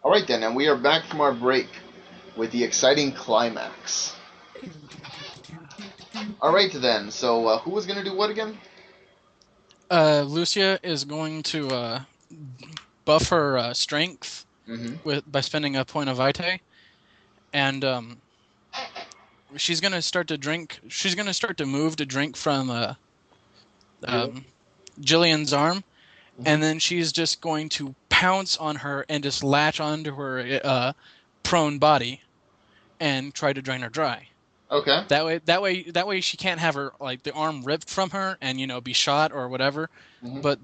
Alright then, and we are back from our break with the exciting climax. Alright then, so who was going to do what again? Lucia is going to buff her strength by spending a point of vitae, and she's going to start to drink. She's going to start to move to drink from Jillian's arm, and then she's just going to pounce on her and just latch onto her prone body and try to drain her dry. Okay. That way, she can't have her the arm ripped from her and be shot or whatever. But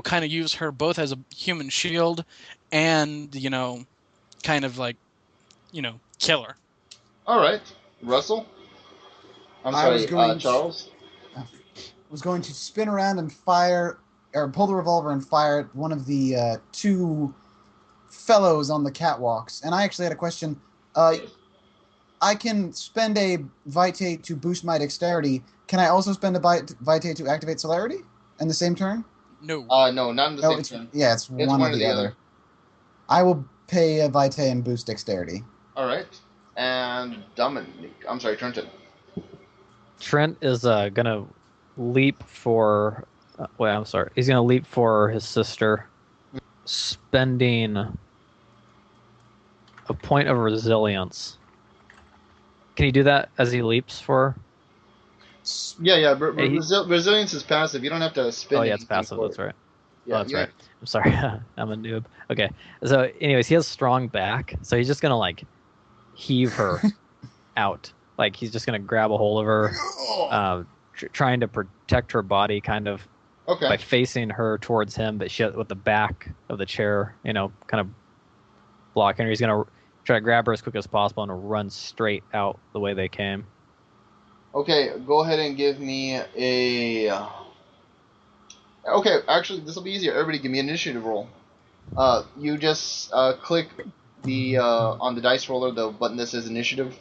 kind of use her both as a human shield and kind of kill her. All right, Russell. Charles. Was going to spin around and fire, or pull the revolver and fire at one of the two fellows on the catwalks. And I actually had a question. I can spend a vitae to boost my dexterity. Can I also spend a vitae to activate celerity in the same turn? No. No, not in the same turn. Yeah, it's one or the other. I will pay a vitae and boost dexterity. All right. And Trenton. Trent is gonna leap for. He's gonna leap for his sister, spending a point of resilience. Can he do that as he leaps for? Yeah. Resilience is passive. You don't have to spin. Oh yeah, it's passive. That's right. Yeah, that's right. I'm sorry, I'm a noob. Okay, so anyways, he has strong back, so he's just gonna heave her out. He's just gonna grab a hold of her, trying to protect her body, kind of by facing her towards him, but with the back of the chair, kind of blocking her. He's gonna try to grab her as quick as possible and run straight out the way they came. Okay, go ahead and give me a. Okay, actually, this will be easier. Everybody, give me an initiative roll. You just click the on the dice roller the button that says initiative.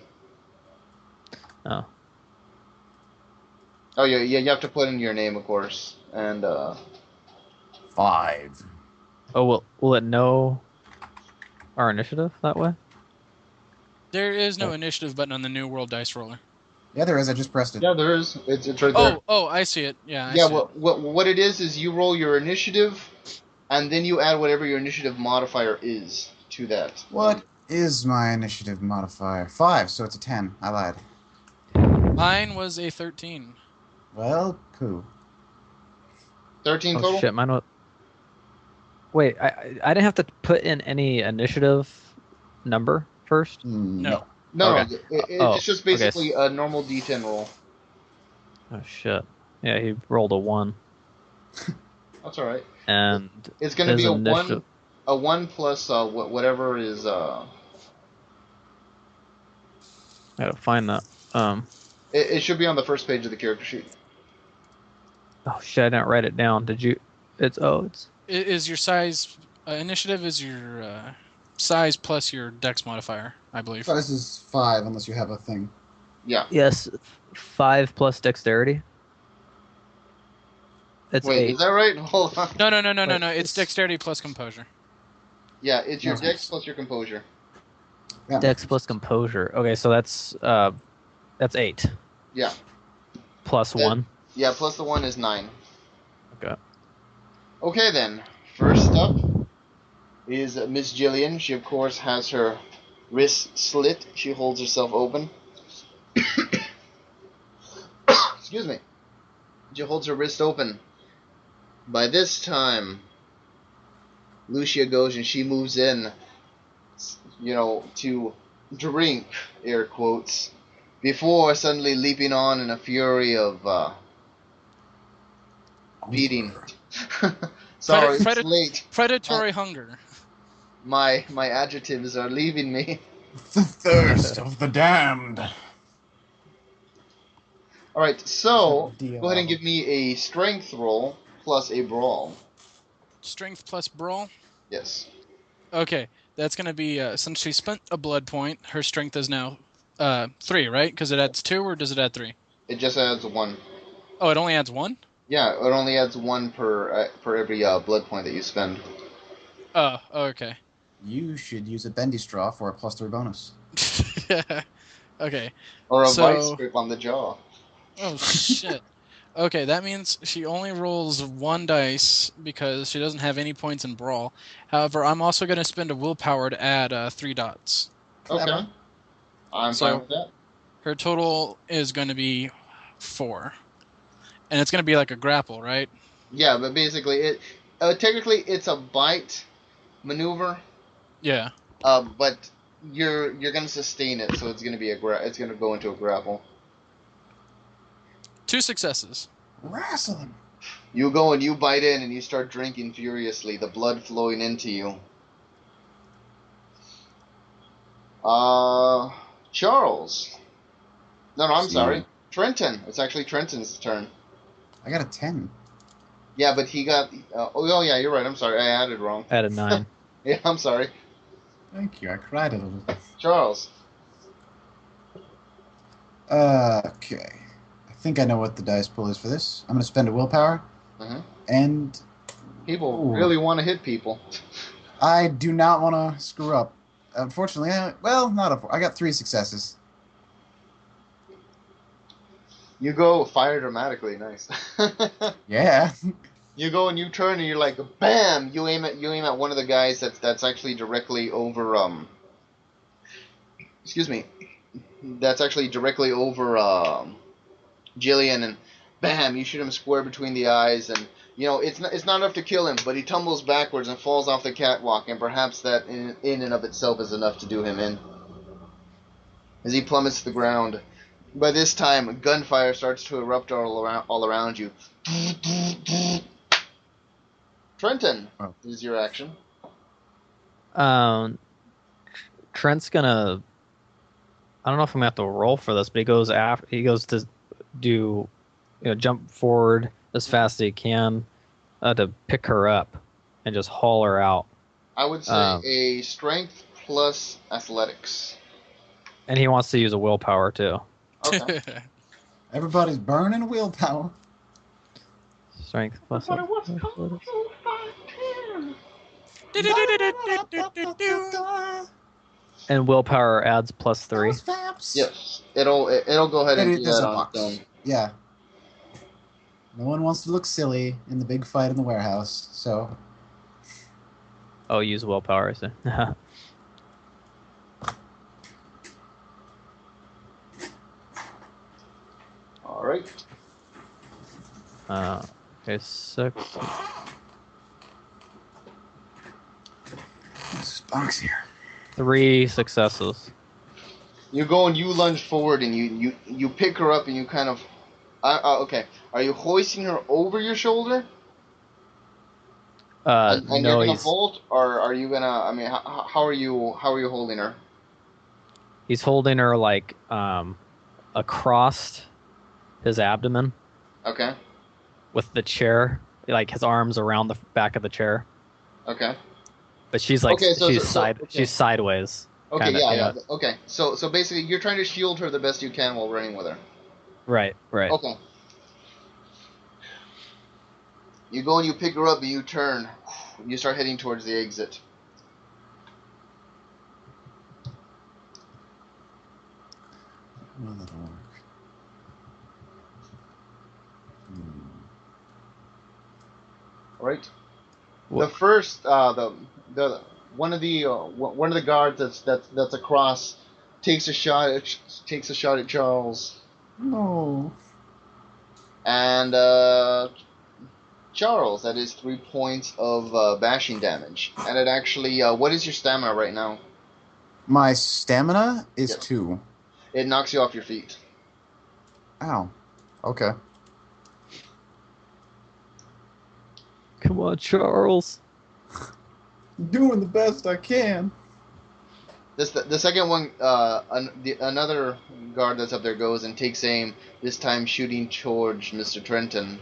Oh. Oh yeah. You have to put in your name, of course, and 5. Oh, will it know our initiative that way? There is no initiative button on the New World dice roller. Yeah, there is. I just pressed it. Yeah, there is. It's right there. Oh, I see it. Yeah. What it is you roll your initiative, and then you add whatever your initiative modifier is to that. What is my initiative modifier? 5, so it's a 10. I lied. Mine was a 13. Well, cool. 13 total? Shit, mine was... Wait, I didn't have to put in any initiative number first? No. No, it's just basically a normal D10 roll. Oh, shit. Yeah, he rolled a 1. That's alright. And it's going to be a 1 plus whatever is... I gotta find that. It should be on the first page of the character sheet. Oh, shit, I didn't write it down. Did you... It's Is your size... initiative is your... size plus your dex modifier, I believe. Size is 5 unless you have a thing. Yeah. Yes, 5 plus dexterity. It's 8. Is that right? Hold on. No. It's dexterity plus composure. Yeah, it's your dex plus your composure. Yeah. Dex plus composure. Okay, so that's 8. Yeah. Plus 1. Yeah, plus the 1 is 9. Okay. Okay then. First up is Miss Jillian. She, of course, has her wrist slit. She holds herself open. Excuse me. She holds her wrist open. By this time, Lucia goes and she moves in, to drink, air quotes, before suddenly leaping on in a fury of beating. Sorry, it's late. Predatory hunger. My adjectives are leaving me. The thirst of the damned. Alright, so go ahead and give me a strength roll plus a brawl. Strength plus brawl? Yes. Okay, that's going to be, since she spent a blood point, her strength is now 3, right? Because it adds 2, or does it add 3? It just adds 1. Oh, it only adds 1? Yeah, it only adds 1 per every blood point that you spend. Oh, okay. You should use a bendy straw for a +3 bonus. Okay. Or a So- vice grip on the jaw. Oh shit. Okay, that means she only rolls 1 dice because she doesn't have any points in brawl. However, I'm also going to spend a willpower to add 3 dots. Okay. Clever. I'm So- fine with that. Her total is going to be 4, and it's going to be like a grapple, right? Yeah, but basically, technically it's a bite maneuver. Yeah. But you're gonna sustain it, so it's gonna be it's gonna go into a grapple. 2 successes. Wrestle him. You go and you bite in and you start drinking furiously, the blood flowing into you. Charles. No, I'm sorry. Trenton. It's actually Trenton's turn. I got a 10. Yeah, but he got. Oh, yeah, you're right. I'm sorry. I added wrong. Added 9. Yeah, I'm sorry. Thank you. I cried a little. Charles. Okay. I think I know what the dice pool is for this. I'm going to spend a willpower. Mhm. And People Ooh. really want to hit people. I do not want to screw up. Unfortunately, I got 3 successes. You go fire dramatically. Nice. Yeah. You go and you turn and you're like, bam! You aim at one of the guys that's actually directly over excuse me. That's actually directly over Jillian, and bam! You shoot him square between the eyes, and it's not enough to kill him, but he tumbles backwards and falls off the catwalk, and perhaps that in and of itself is enough to do him in. As he plummets to the ground. By this time, gunfire starts to erupt all around you. Trenton, this is your action. Trent's gonna. I don't know if I'm gonna have to roll for this, but he goes to do, jump forward as fast as he can to pick her up and just haul her out. I would say a strength plus athletics. And he wants to use a willpower too. Okay. Everybody's burning willpower. Strength plus. And willpower adds +3. Yes, it'll go ahead and do There's that a on box. its own. Yeah. No one wants to look silly in the big fight in the warehouse, so Oh, use willpower. So. All right. Okay, 6. this box here. 3 successes. You go and you lunge forward and you pick her up and you kind of. Okay. Are you hoisting her over your shoulder? And No, you're gonna he's vault, or are you gonna? I mean, how are you holding her? he's holding her like across his abdomen Okay. with the chair, like his arms around the back of the chair. Okay. But she's like Okay, so- okay. she's sideways. Okay. Kinda, Yeah. Okay. So basically, you're trying to shield her the best you can while running with her. Right. Okay. You go and you pick her up and you turn. You start heading towards the exit. Well, that'll work. All right. What- The first, the one of the guards that's across takes a shot at Charles, No. and Charles, that is 3 points of bashing damage, and it actually, what is your stamina right now? My stamina is Yeah. 2. It knocks you off your feet. Ow. Okay. Come on, Charles. Doing the best I can. The second one, another guard that's up there goes and takes aim. This time shooting towards Mr. Trenton.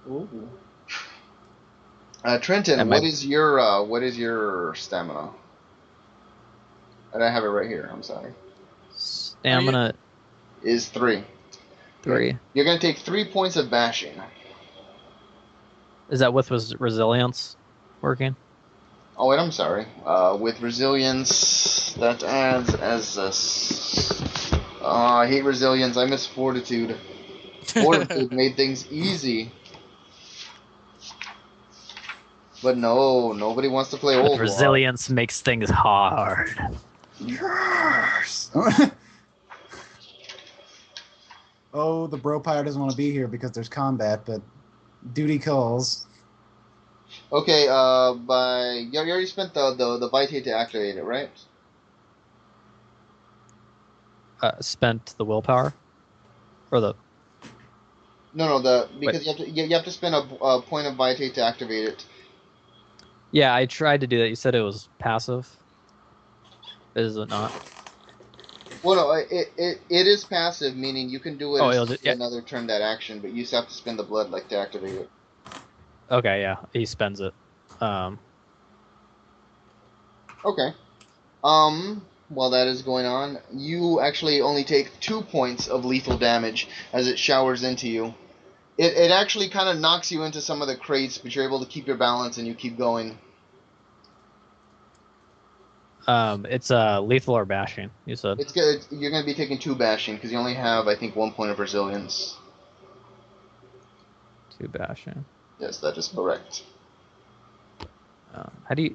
Ooh. Trenton, And what is your stamina? And I have it right here. I'm sorry. Stamina Is 3. 3. You're gonna take 3 points of bashing. Is that with resilience? working? Oh wait, I'm sorry. With resilience, that adds as a. I hate resilience. I miss fortitude. Fortitude made things easy. But no, nobody wants to play But old WoW. resilience makes things hard. Yes. Oh, the bro pyre doesn't want to be here because there's combat, but duty calls. Okay, you already spent the Vitae to activate it, right? Spent the willpower, or the No, because you have to spend a point of Vitae to activate it. yeah. I tried to do that. You said it was passive. Is it not? Well, no, it is passive, meaning you can do it as yeah. another turn that action, but you still have to spend the blood to activate it. Okay, yeah, he spends it. Okay. While that is going on, you actually only take 2 points of lethal damage as it showers into you. It actually kind of knocks you into some of the crates, but you're able to keep your balance and you keep going. It's lethal or bashing. You said It's good. You're going to be taking 2 bashing because you only have, I think, 1 point of resilience. 2 bashing. Yes, that is correct.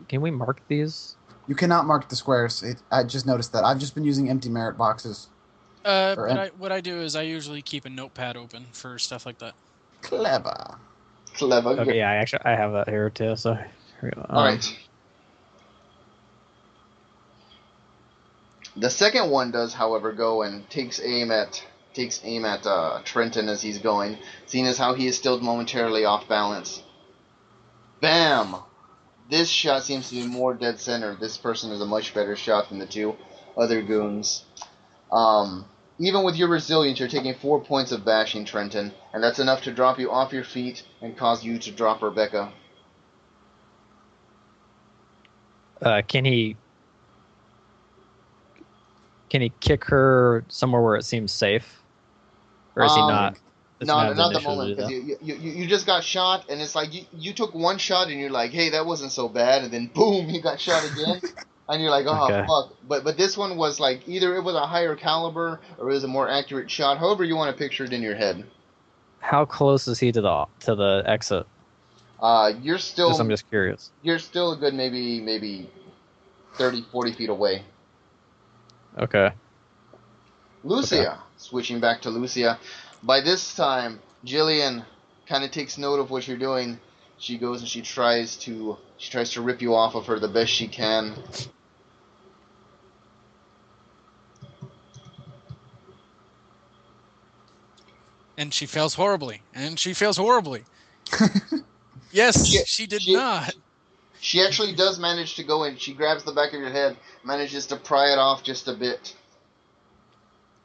Can we mark these? You cannot mark the squares. I just noticed that. I've just been using empty merit boxes. What I do is I usually keep a notepad open for stuff like that. Clever. Okay, yeah, I have that here too. So, here we go. All right. The second one does, however, go and takes aim at Trenton as he's going, seeing as how he is still momentarily off balance. Bam! This shot seems to be more dead center. This person is a much better shot than the 2 other goons. Even with your resilience, you're taking 4 points of bashing, Trenton, and that's enough to drop you off your feet and cause you to drop Rebecca. Can he kick her somewhere where it seems safe, or is he not? No, not the moment, because you just got shot, and it's like you took 1 shot, and you're like, hey, that wasn't so bad, and then boom, you got shot again, and you're like, oh, okay. Fuck. But this one was like, either it was a higher caliber, or it was a more accurate shot, however you want to picture it in your head. How close is he to the exit? You're still... I'm just curious. You're still a good maybe 30, 40 feet away. Okay. Lucia. Okay. Switching back to Lucia. By this time, Jillian kind of takes note of what you're doing. She goes and she tries to rip you off of her the best she can. And she fails horribly. Yes, she did not. She actually does manage to go in. She grabs the back of your head, manages to pry it off just a bit.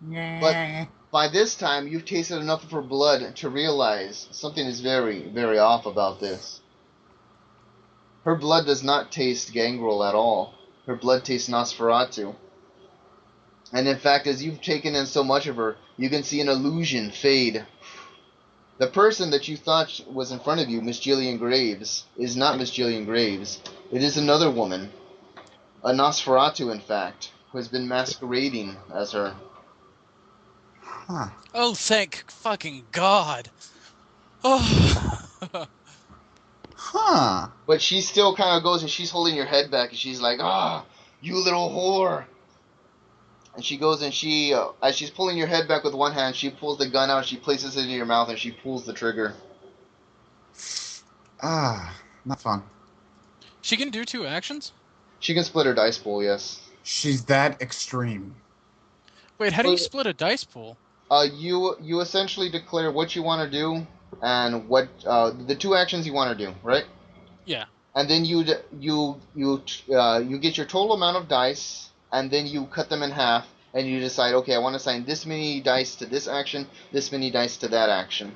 But by this time, you've tasted enough of her blood to realize something is very, very off about this. Her blood does not taste gangrel at all. Her blood tastes Nosferatu. And in fact, as you've taken in so much of her, you can see an illusion fade. The person that you thought was in front of you, Miss Jillian Graves, is not Miss Jillian Graves. It is another woman. A Nosferatu, in fact, who has been masquerading as her. Huh. Oh, thank fucking God. Oh. Huh. But she still kind of goes and she's holding your head back and she's like, you little whore. And she goes and she, as she's pulling your head back with one hand, she pulls the gun out, she places it in your mouth, and she pulls the trigger. Not fun. She can do 2 actions? She can split her dice pool, yes. She's that extreme. Wait, how do you split a dice pool? You essentially declare what you want to do and what the 2 actions you want to do, right? Yeah. And then you get your total amount of dice, and then you cut them in half, and you decide, okay, I want to assign this many dice to this action, this many dice to that action.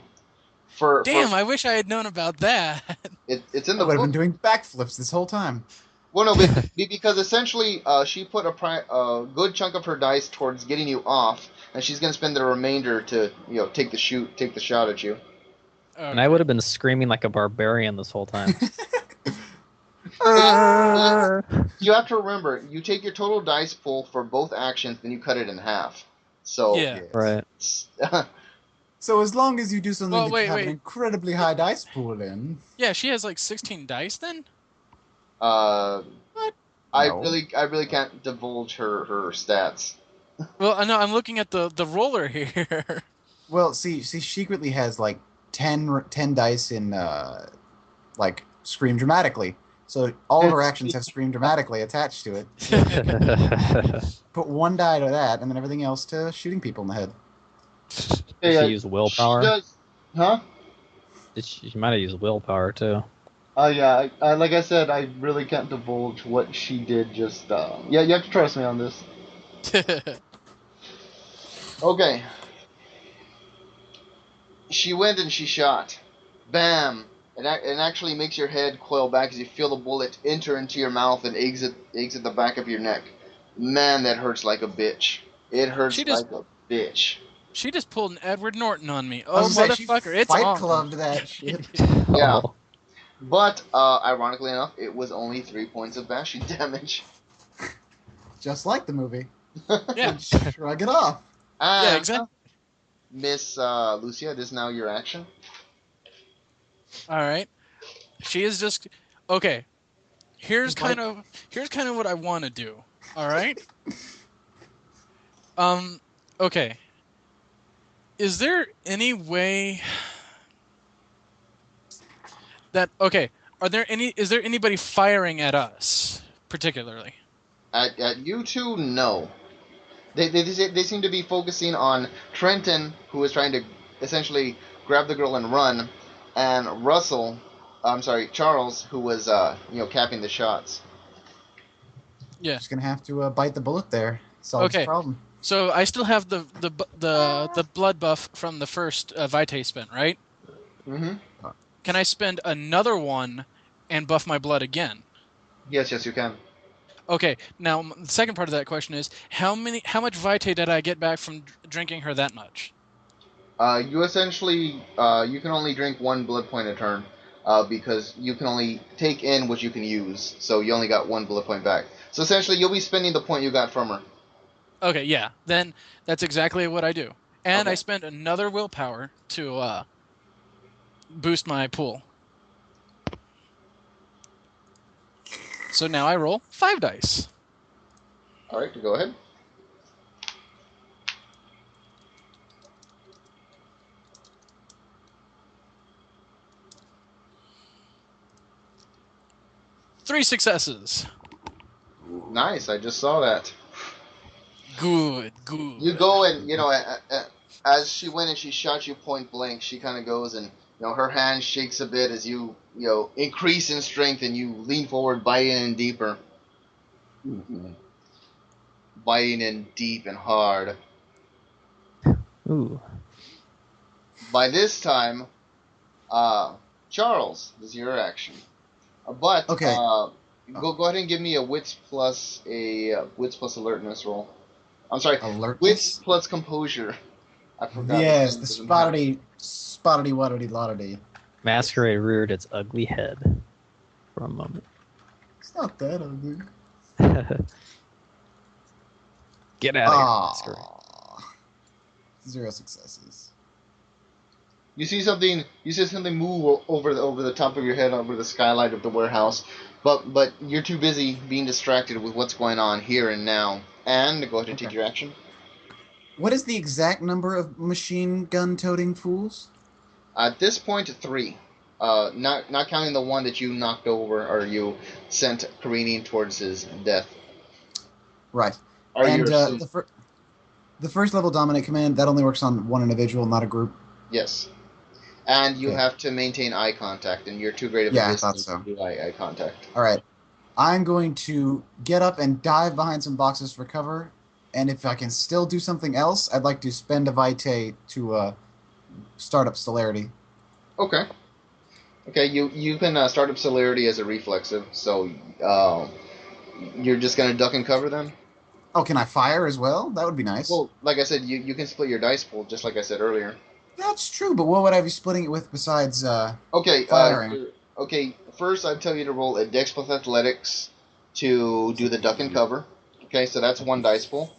I wish I had known about that. It's in the book. I would have been doing backflips this whole time. Well, no, because essentially she put a good chunk of her dice towards getting you off, and she's going to spend the remainder to take the shot at you. Okay. And I would have been screaming like a barbarian this whole time. You have to remember, you take your total dice pool for both actions, then you cut it in half. So, Yeah. Right. So as long as you do something Well, that you have an wait. incredibly high dice pool in. Yeah, she has like 16 dice then? What? I No. really can't divulge her stats. Well, no, I'm looking at the roller here. Well, see, she secretly has like 10 dice in like Scream Dramatically. So all of her actions have Scream Dramatically attached to it. Put one die to that, and then everything else to shooting people in the head. Did she use willpower? She does, huh? She might have used willpower too. Yeah. Like I said, I really can't divulge what she did. Just yeah, you have to trust me on this. Okay. She went and she shot. Bam! It actually makes your head coil back as you feel the bullet enter into your mouth and exit the back of your neck. Man, that hurts like a bitch. It hurts like a bitch. She just pulled an Edward Norton on me. I was Oh, gonna say, motherfucker, she it's Fight on. Clubbed that shit. Yeah. Oh. But, ironically enough, it was only 3 points of bashing damage. Just like the movie. Yeah. Shrug it off. Yeah, exactly. Miss Lucia, it is now your action. All right. She is just okay. Here's kind of what I want to do. All right. Okay. Is there any way that is there anybody firing at us particularly? At you two, no. They seem to be focusing on Trenton, who is trying to essentially grab the girl and run, and Charles, who was capping the shots. Yeah. Just gonna have to bite the bullet there. Solves the problem. So I still have the blood buff from the first Vitae spent, right? Mm-hmm. Can I spend another one and buff my blood again? Yes, you can. Okay. Now the second part of that question is how much Vitae did I get back from drinking her that much? You essentially you can only drink 1 blood point a turn, because you can only take in what you can use. So you only got 1 blood point back. So essentially, you'll be spending the point you got from her. Okay, yeah. Then that's exactly what I do. And Okay. I spent another willpower to boost my pool. So now I roll 5 dice. All right, go ahead. Three successes. Nice, I just saw that. Good. You go and, as she went and she shot you point blank, she kind of goes and, her hand shakes a bit as you, increase in strength and you lean forward, biting in deeper. Mm-hmm. Biting in deep and hard. Ooh. By this time, Charles, this is your action. But, Okay. Go ahead and give me a wits plus alertness roll. I'm sorry, Alertness? wits plus composure. I forgot. Yes, the spottity wattity lottity. Masquerade reared its ugly head for a moment. It's not that ugly. Get out of here, Masquerade. 0 successes. You see something move over the top of your head, over the skylight of the warehouse, but you're too busy being distracted with what's going on here and now. And go ahead and take your action. What is the exact number of machine gun toting fools? At this point, 3. Not counting the one that you knocked over or you sent careening towards his death. Right. Or and the the first level dominate command, that only works on one individual, not a group. Yes. And you have to maintain eye contact, and you're too great of a distance to do eye contact. All right. I'm going to get up and dive behind some boxes for cover, and if I can still do something else, I'd like to spend a Vitae to start up Celerity. Okay. Okay, you can start up Celerity as a reflexive, so you're just going to duck and cover them? Oh, can I fire as well? That would be nice. Well, like I said, you can split your dice pool, just like I said earlier. That's true, but what would I be splitting it with besides firing? first I'd tell you to roll a Dex plus Athletics to do the duck and cover. Okay, so that's 1 dice pool.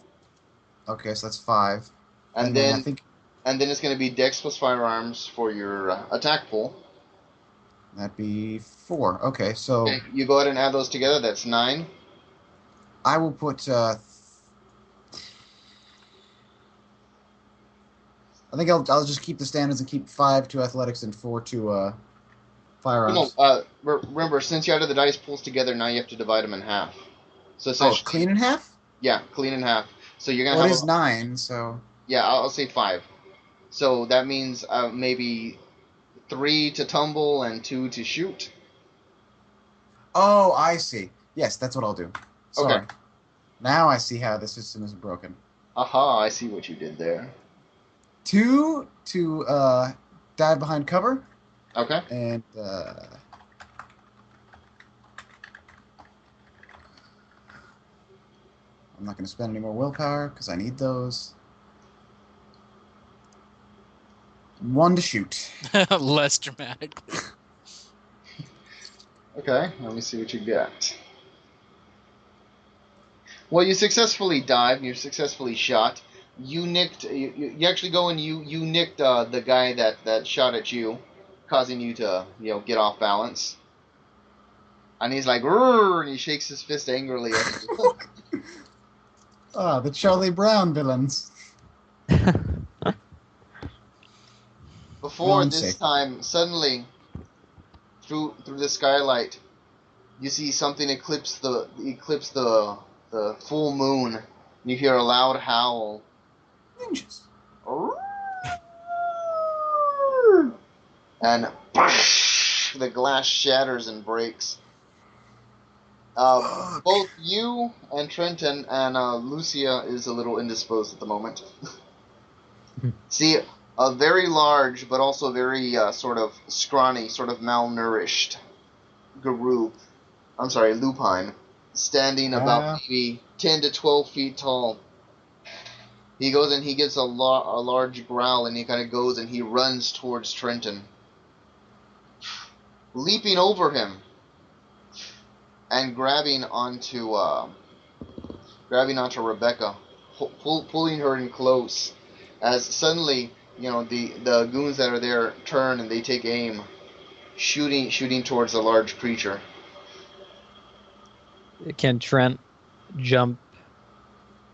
Okay, so that's 5. And then then I think and then it's going to be Dex plus Firearms for your attack pool. that'd be 4. Okay, so Okay, you go ahead and add those together. That's 9. I will put. I think I'll just keep the standards and keep 5 to athletics and 4 to firearms. No, remember, since you added the dice pools together, now you have to divide them in half. So essentially, clean in half? Yeah, clean in half. So you're gonna Well, have. it is 9, so. Yeah, I'll say 5. So that means maybe 3 to tumble and 2 to shoot. Oh, I see. Yes, that's what I'll do. Sorry. Okay. Now I see how the system is broken. Aha! I see what you did there. 2 to dive behind cover. Okay. And I'm not going to spend any more willpower because I need those. 1 to shoot. Less dramatically. Okay. Let me see what you got. Well, you successfully dived. You successfully shot. You nicked. You actually go and you nicked the guy that shot at you, causing you to get off balance. And he's like, "Rrr," and he shakes his fist angrily at you. The Charlie Brown villains. Before this time, suddenly, through the skylight, you see something eclipse the full moon. You hear a loud howl. Ninjas. And the glass shatters and breaks. Both you and Trenton and Lucia is a little indisposed at the moment. See, a very large but also very sort of scrawny, sort of malnourished lupine, standing about maybe 10 to 12 feet tall. He goes and he gives a large growl, and he kind of goes and he runs towards Trenton, leaping over him and grabbing onto Rebecca, pulling her in close. As suddenly, the goons that are there turn and they take aim, shooting towards the large creature. Can Trent jump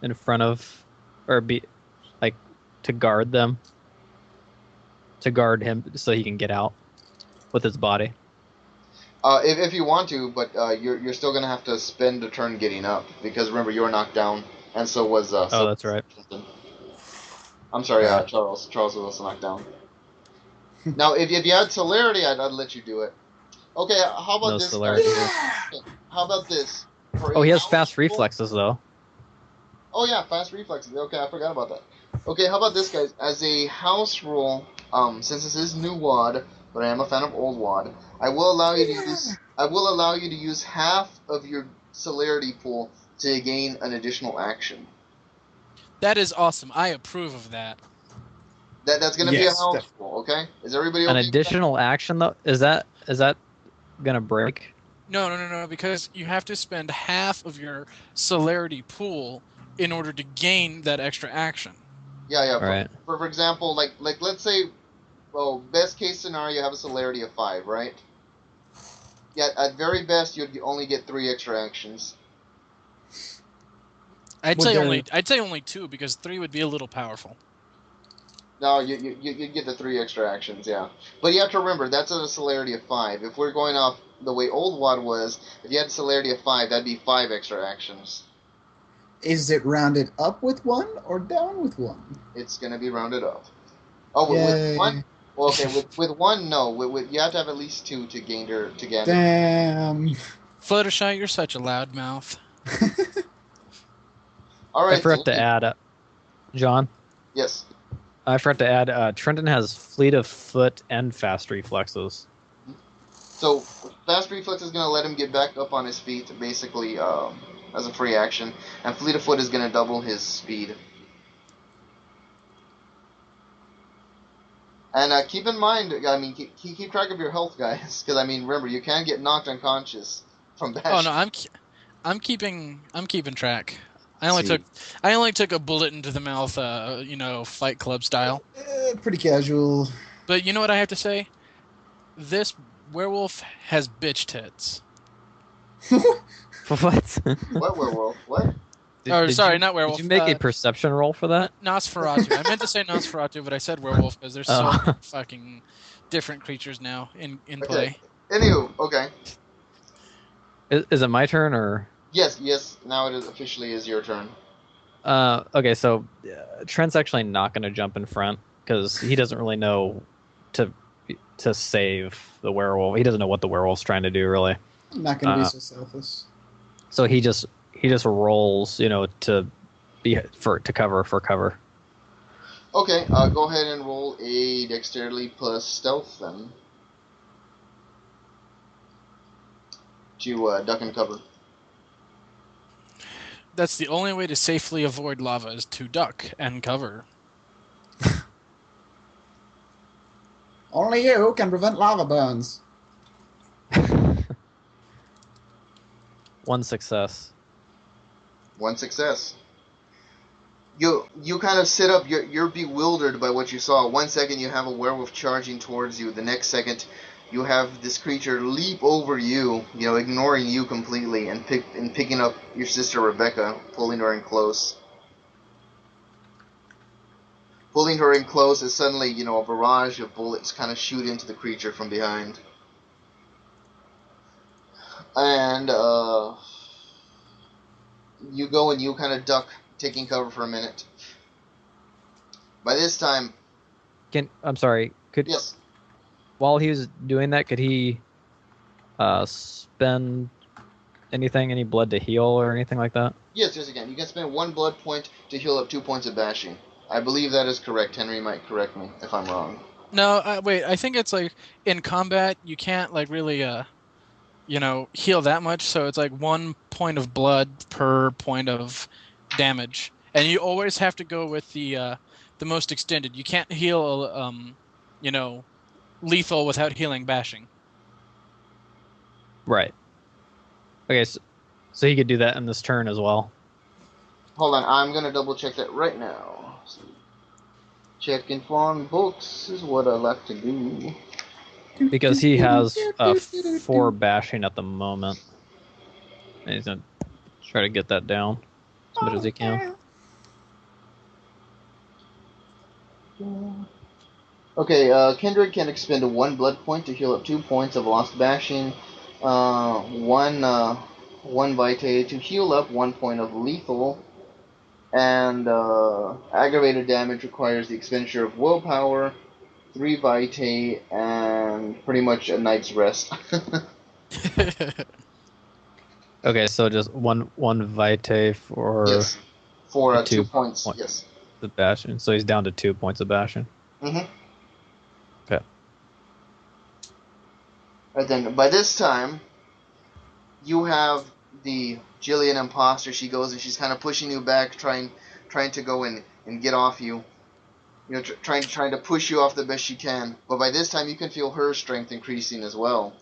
in front of, or be, like, to guard them? To guard him so he can get out with his body? If you want to, but you're still going to have to spend a turn getting up, because remember, you were knocked down, and so was... oh, that's right. I'm sorry, Charles. Charles was also knocked down. Now, if you had celerity, I'd let you do it. Okay, how about this? Celerity. How about this? He has fast reflexes, though. Oh, yeah, fast reflexes. Okay, I forgot about that. Okay, how about this, guys? As a house rule, since this is new WAD, but I am a fan of old WAD, I will allow you to use half of your celerity pool to gain an additional action. That is awesome. I approve of that. That's going to be a house rule, okay? Is everybody okay? An additional action, though? Is that going to break? No, because you have to spend half of your celerity pool in order to gain that extra action. Yeah. Right. For example, like let's say, best case scenario, you have a celerity of 5, right? Yeah, at very best, you'd only get 3 extra actions. I'd say only 2, because 3 would be a little powerful. No, you get the 3 extra actions, yeah. But you have to remember, that's at a celerity of 5. If we're going off the way old WAD was, if you had a celerity of 5, that'd be 5 extra actions. Is it rounded up with 1 or down with 1? It's going to be rounded up. Oh, with 1? Well, okay, with 1, no. You have to have at least 2 to gain it. Damn. Fluttershy, you're such a loudmouth. All right. I forgot to add, John? Yes. I forgot to add, Trenton has fleet of foot and fast reflexes. So, fast reflex is going to let him get back up on his feet, basically, as a free action. And fleet of foot is going to double his speed. And keep in mind, I mean, keep track of your health, guys, because I mean, remember, you can get knocked unconscious from Oh no, bashing. I'm keeping track. I only See. took a bullet into the mouth, Fight Club style. Pretty casual. But you know what I have to say? This werewolf has bitch tits. What? What werewolf? What? Sorry, not Did werewolf. you make a perception roll for that? Nosferatu. I meant to say Nosferatu, but I said werewolf because there's so many fucking different creatures now in play. Anywho, okay. Is it my turn or? Yes. Now it officially is your turn. Okay, so Trent's actually not going to jump in front because he doesn't really know to save the werewolf. He doesn't know what the werewolf's trying to do, really. I'm not going to be so selfless. So he just rolls, to cover. Okay, go ahead and roll a dexterity plus stealth then. To duck and cover. That's the only way to safely avoid lava is to duck and cover. Only you can prevent lava burns. One success. One success. You kind of sit up. You're bewildered by what you saw. 1 second you have a werewolf charging towards you. The next second you have this creature leap over you, ignoring you completely, and picking up your sister Rebecca, pulling her in close. Pulling her in close as suddenly, a barrage of bullets kind of shoot into the creature from behind. And you go and you kind of duck, taking cover for a minute. By this time... I'm sorry. Yes. While he was doing that, could he spend any blood to heal or anything like that? Yes, again. You can spend 1 blood point to heal up 2 points of bashing. I believe that is correct. Henry might correct me if I'm wrong. No, wait. I think it's like in combat you can't really heal that much. So it's like 1 point of blood per point of damage, and you always have to go with the most extended. You can't heal lethal without healing bashing. Right. Okay, so he could do that in this turn as well. Hold on, I'm gonna double check that right now. Checking farm books is what I like to do. Because he has 4 bashing at the moment. And he's gonna try to get that down as much as he can. Okay, Kindred can expend 1 blood point to heal up 2 points of lost bashing. One vitae to heal up 1 point of lethal. And aggravated damage requires the expenditure of willpower, 3 vitae, and pretty much a night's rest. Okay, so just one vitae for... Yes, for 2 points, yes. The bashing, so he's down to 2 points of bashing. Mm-hmm. Okay. Right then, by this time, you have the Jillian impostor. She goes and she's kind of pushing you back, trying to go and get off you. Trying to push you off the best she can. But by this time, you can feel her strength increasing as well.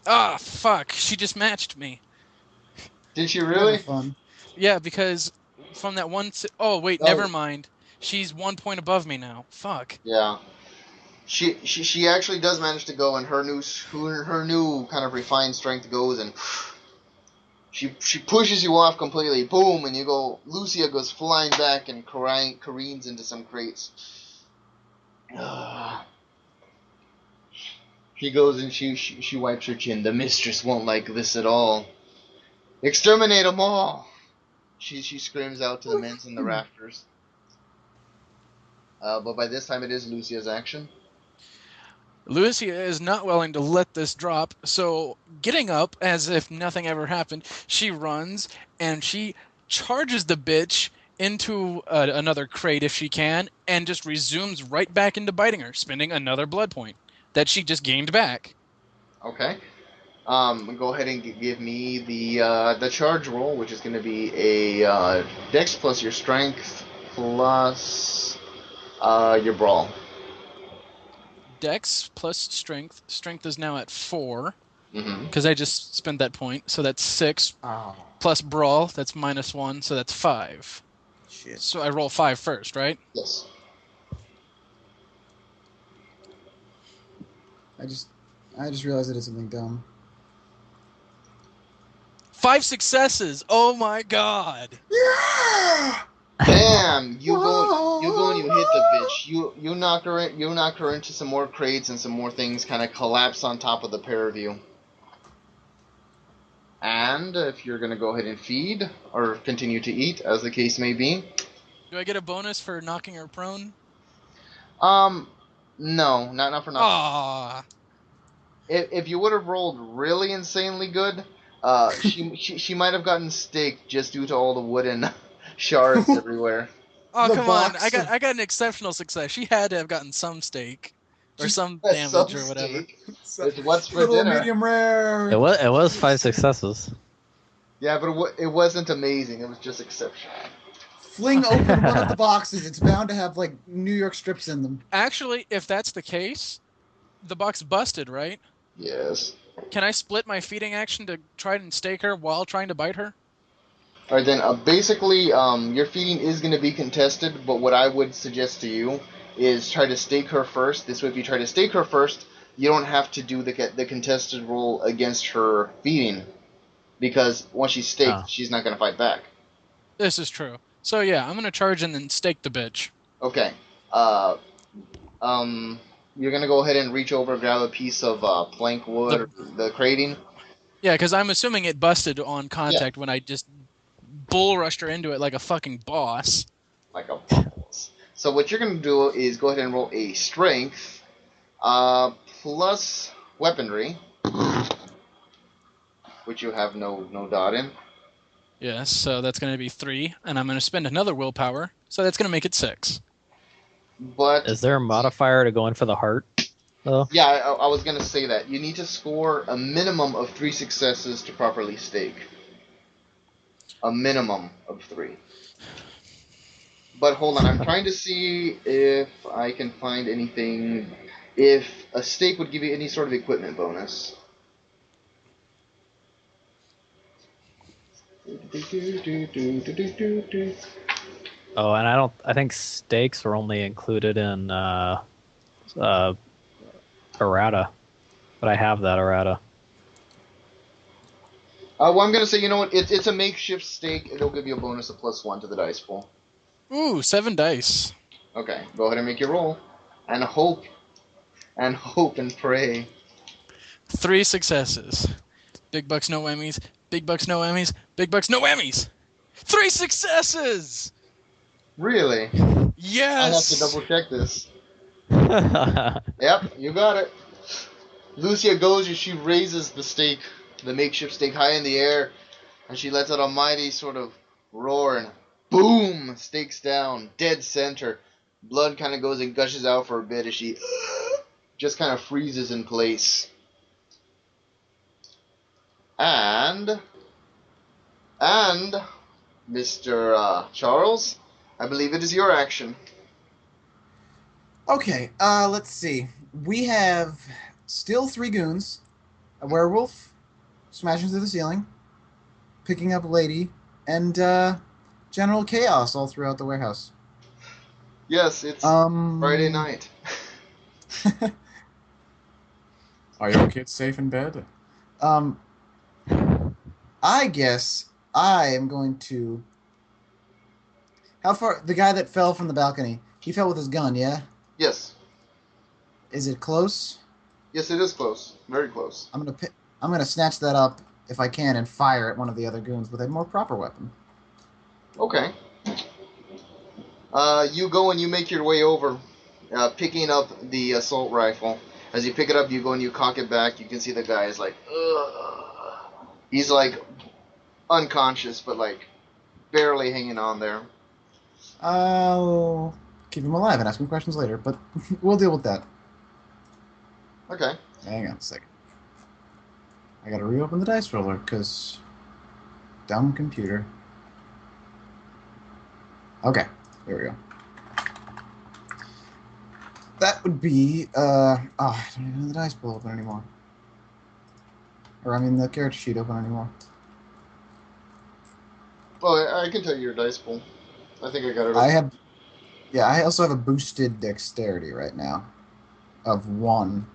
Ah, fuck! She just matched me. Did she really? Fun. Yeah, because from that one... Oh, wait, never mind. She's 1 point above me now. Fuck. Yeah. She actually does manage to go, and her new kind of refined strength goes, and she pushes you off completely. Boom, and you go... Lucia goes flying back and careens into some crates. She goes and she wipes her chin. The mistress won't like this at all. Exterminate them all! She screams out to the men in the rafters. But by this time it is Lucia's action. Lucia is not willing to let this drop, so getting up as if nothing ever happened, she runs and she charges the bitch into another crate if she can, and just resumes right back into biting her, spending another blood point that she just gained back. Okay. Go ahead and give me the charge roll, which is going to be a Dex plus your Strength plus your Brawl. Dex plus Strength. Strength is now at 4 Mm-hmm. because I just spent that point, so that's 6. Oh, Plus Brawl, that's -1, so that's 5. shit. So I roll 5 first, right? Yes. I just realized I did something dumb. 5 successes! Oh my god! Yeah! Bam! You go and you hit the bitch. You knock her into some more crates, and some more things kind of collapse on top of the pair of you. And if you're gonna go ahead and feed or continue to eat, as the case may be, Do I get a bonus for knocking her prone? no, not for nothing. Ah, If you would have rolled really insanely good, she might have gotten staked just due to all the wooden shards everywhere. oh The come on! box I of- got an exceptional success. She had to have gotten some stake or some That's damage some or whatever. steak. It's what's for Little dinner. medium rare. It was 5 successes. Yeah, but it wasn't amazing. It was just exceptional. Fling open one of the boxes. It's bound to have like New York strips in them. Actually, if that's the case, the box busted, right? Yes. Can I split my feeding action to try and stake her while trying to bite her? All right, then. Basically, your feeding is going to be contested, but what I would suggest to you is try to stake her first. This way, if you try to stake her first, you don't have to do the contested roll against her feeding, because once she's staked, she's not going to fight back. This is true. So yeah, I'm gonna charge and then stake the bitch. Okay. You're going to go ahead and reach over, grab a piece of plank wood, or the crating. Yeah, because I'm assuming it busted on contact when I just bull rushed her into it like a fucking boss. Like a boss. So what you're going to do is go ahead and roll a strength plus weaponry, which you have no dot in. Yes, so that's gonna be 3, and I'm gonna spend another willpower, so that's gonna make it 6. But Is there a modifier to go in for the heart, though? yeah, I was going to say that. You need to score a minimum of 3 successes to properly stake. A minimum of 3. But hold on, I'm trying to see if I can find anything. If a stake would give you any sort of equipment bonus. Oh, and I think stakes are only included in errata, but I have that errata. Well, I'm going to say, you know what? It's a makeshift stake. It'll give you a bonus of +1 to the dice pool. Ooh, 7 dice. Okay, go ahead and make your roll. And hope and pray. 3 successes. Big bucks, no whammies. Big bucks, no whammies. Big bucks, no whammies. 3 successes! Really? Yes! I have to double check this. Yep, you got it. Lucia goes and she raises the stake, the makeshift stake, high in the air, and she lets out a mighty sort of roar, and boom, stakes down, dead center. Blood kind of goes and gushes out for a bit as she just kind of freezes in place. And Mr. Charles, I believe it is your action. Okay, let's see. We have still 3 goons, a werewolf smashing through the ceiling, picking up a lady, and general chaos all throughout the warehouse. Yes, it's Friday night. Are your kids safe in bed? I guess I am going to... How far... The guy that fell from the balcony, he fell with his gun, yeah? Yes. Is it close? Yes, it is close. Very close. I'm gonna snatch that up if I can and fire at one of the other goons with a more proper weapon. Okay. You go and you make your way over, picking up the assault rifle. As you pick it up, you go and you cock it back. You can see the guy is like, ugh. He's like unconscious, but like barely hanging on there. I'll keep him alive and ask him questions later, but we'll deal with that. Okay. Hang on a second. I gotta reopen the dice roller, because... dumb computer. Okay, here we go. That would be, I don't even have the dice pool open anymore. Or, I mean, the character sheet open anymore. Well, I can tell you your dice pool. I think I got it. I also have a boosted dexterity right now. Of 1.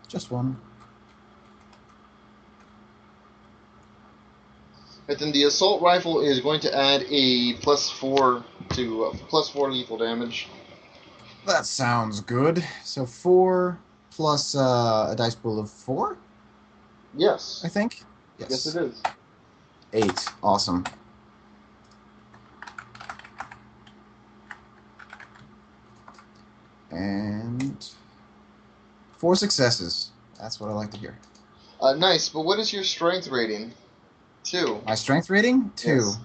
Just 1. And then the assault rifle is going to add a +4 to +4 lethal damage. That sounds good. So 4 plus a dice pool of 4, Yes. I think? Yes, it is. 8. Awesome. And 4 successes. That's what I like to hear. Nice, but what is your strength rating? 2. My strength rating? 2. Yes.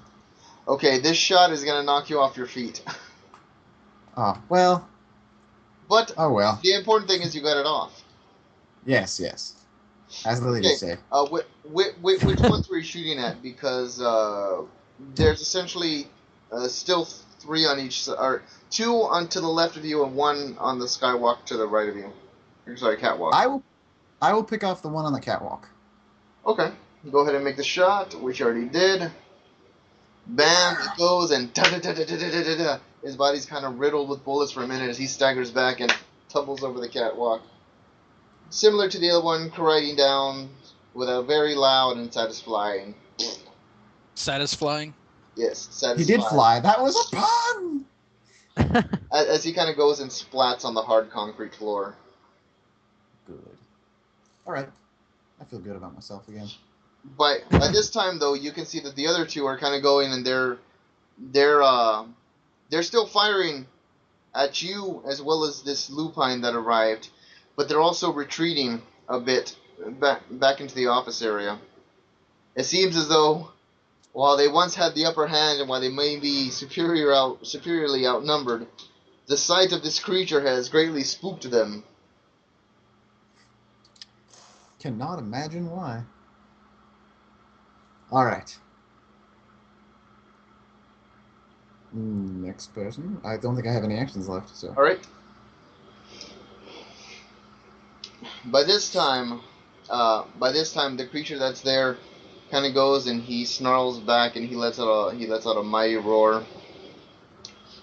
Okay, this shot is going to knock you off your feet. Oh, well. But Oh, well. the important thing is you got it off. Yes. As the ladies say. Which ones were you shooting at? Because there's essentially still 3 on each side, or 2 on to the left of you and 1 on the skywalk to the right of you. Sorry, catwalk. I will pick off the one on the catwalk. Okay. Go ahead and make the shot, which you already did. Bam, it goes, and da-da-da-da-da-da-da-da. His body's kind of riddled with bullets for a minute as he staggers back and tumbles over the catwalk. Similar to the other one, colliding down with a very loud and satisfying. Satisfying? Yes, satisfying. He did fly. That was a pun! As he kind of goes and splats on the hard concrete floor. Good. Alright. I feel good about myself again. By this time, though, you can see that the other 2 are kind of going, and they're still firing at you as well as this lupine that arrived, but they're also retreating a bit back into the office area. It seems as though while they once had the upper hand and while they may be superiorly outnumbered, the sight of this creature has greatly spooked them. Cannot imagine why. Alright. Next person. I don't think I have any actions left, so. Alright. By this time, the creature that's there kind of goes and he snarls back and he lets out a mighty roar.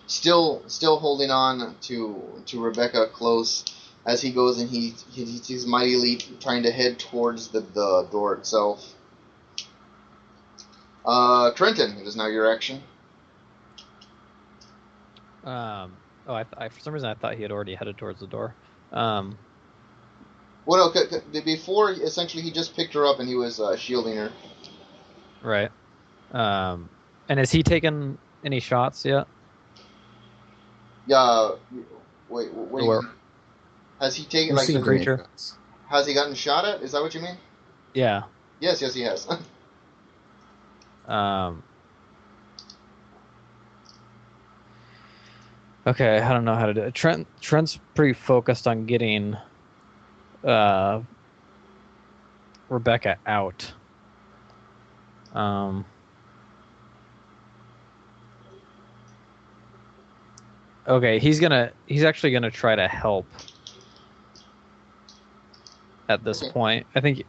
Still holding on to Rebecca close as he goes and he's mightily trying to head towards the door itself. Trenton, it is now your action. I for some reason I thought he had already headed towards the door. Well, no, before, essentially, he just picked her up and he was shielding her. Right. And has he taken any shots yet? Yeah. Wait. Has he taken, like, the creature? Has he gotten shot at? Is that what you mean? Yeah. Yes, he has. Okay, I don't know how to do it. Trent's pretty focused on getting Rebecca out. Okay, he's actually gonna try to help at this point. I think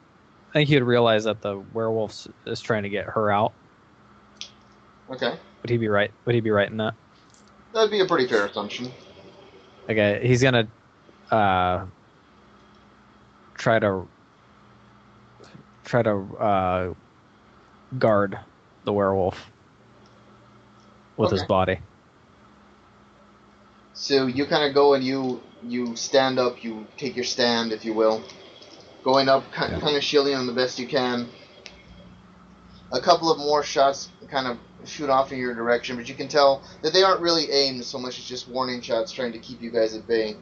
he'd realize that the werewolf is trying to get her out. Okay. Would he be right? Would he be right in that? That'd be a pretty fair assumption. Okay, he's gonna try to guard the werewolf with his body. So you kind of go and you stand up, you take your stand, if you will, going up, kind of shielding him the best you can. A couple of more shots kind of shoot off in your direction, but you can tell that they aren't really aimed so much as just warning shots trying to keep you guys at bay.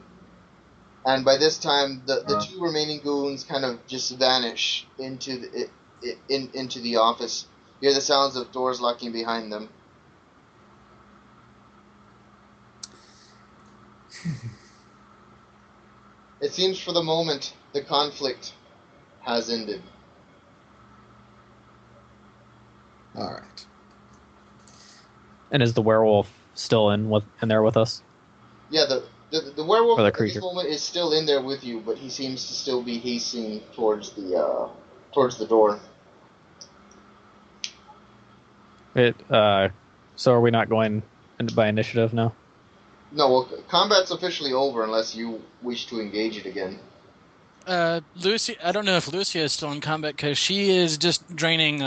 And by this time, the 2 remaining goons kind of just vanish into the office. You hear the sounds of doors locking behind them. It seems for the moment the conflict has ended. All right. And is the werewolf still in there with us? Yeah, the werewolf Or the at this creature? moment is still in there with you, but he seems to still be hastening towards the door. So are we not going by initiative now? No, well, combat's officially over unless you wish to engage it again. Lucy, I don't know if Lucia is still in combat because she is just draining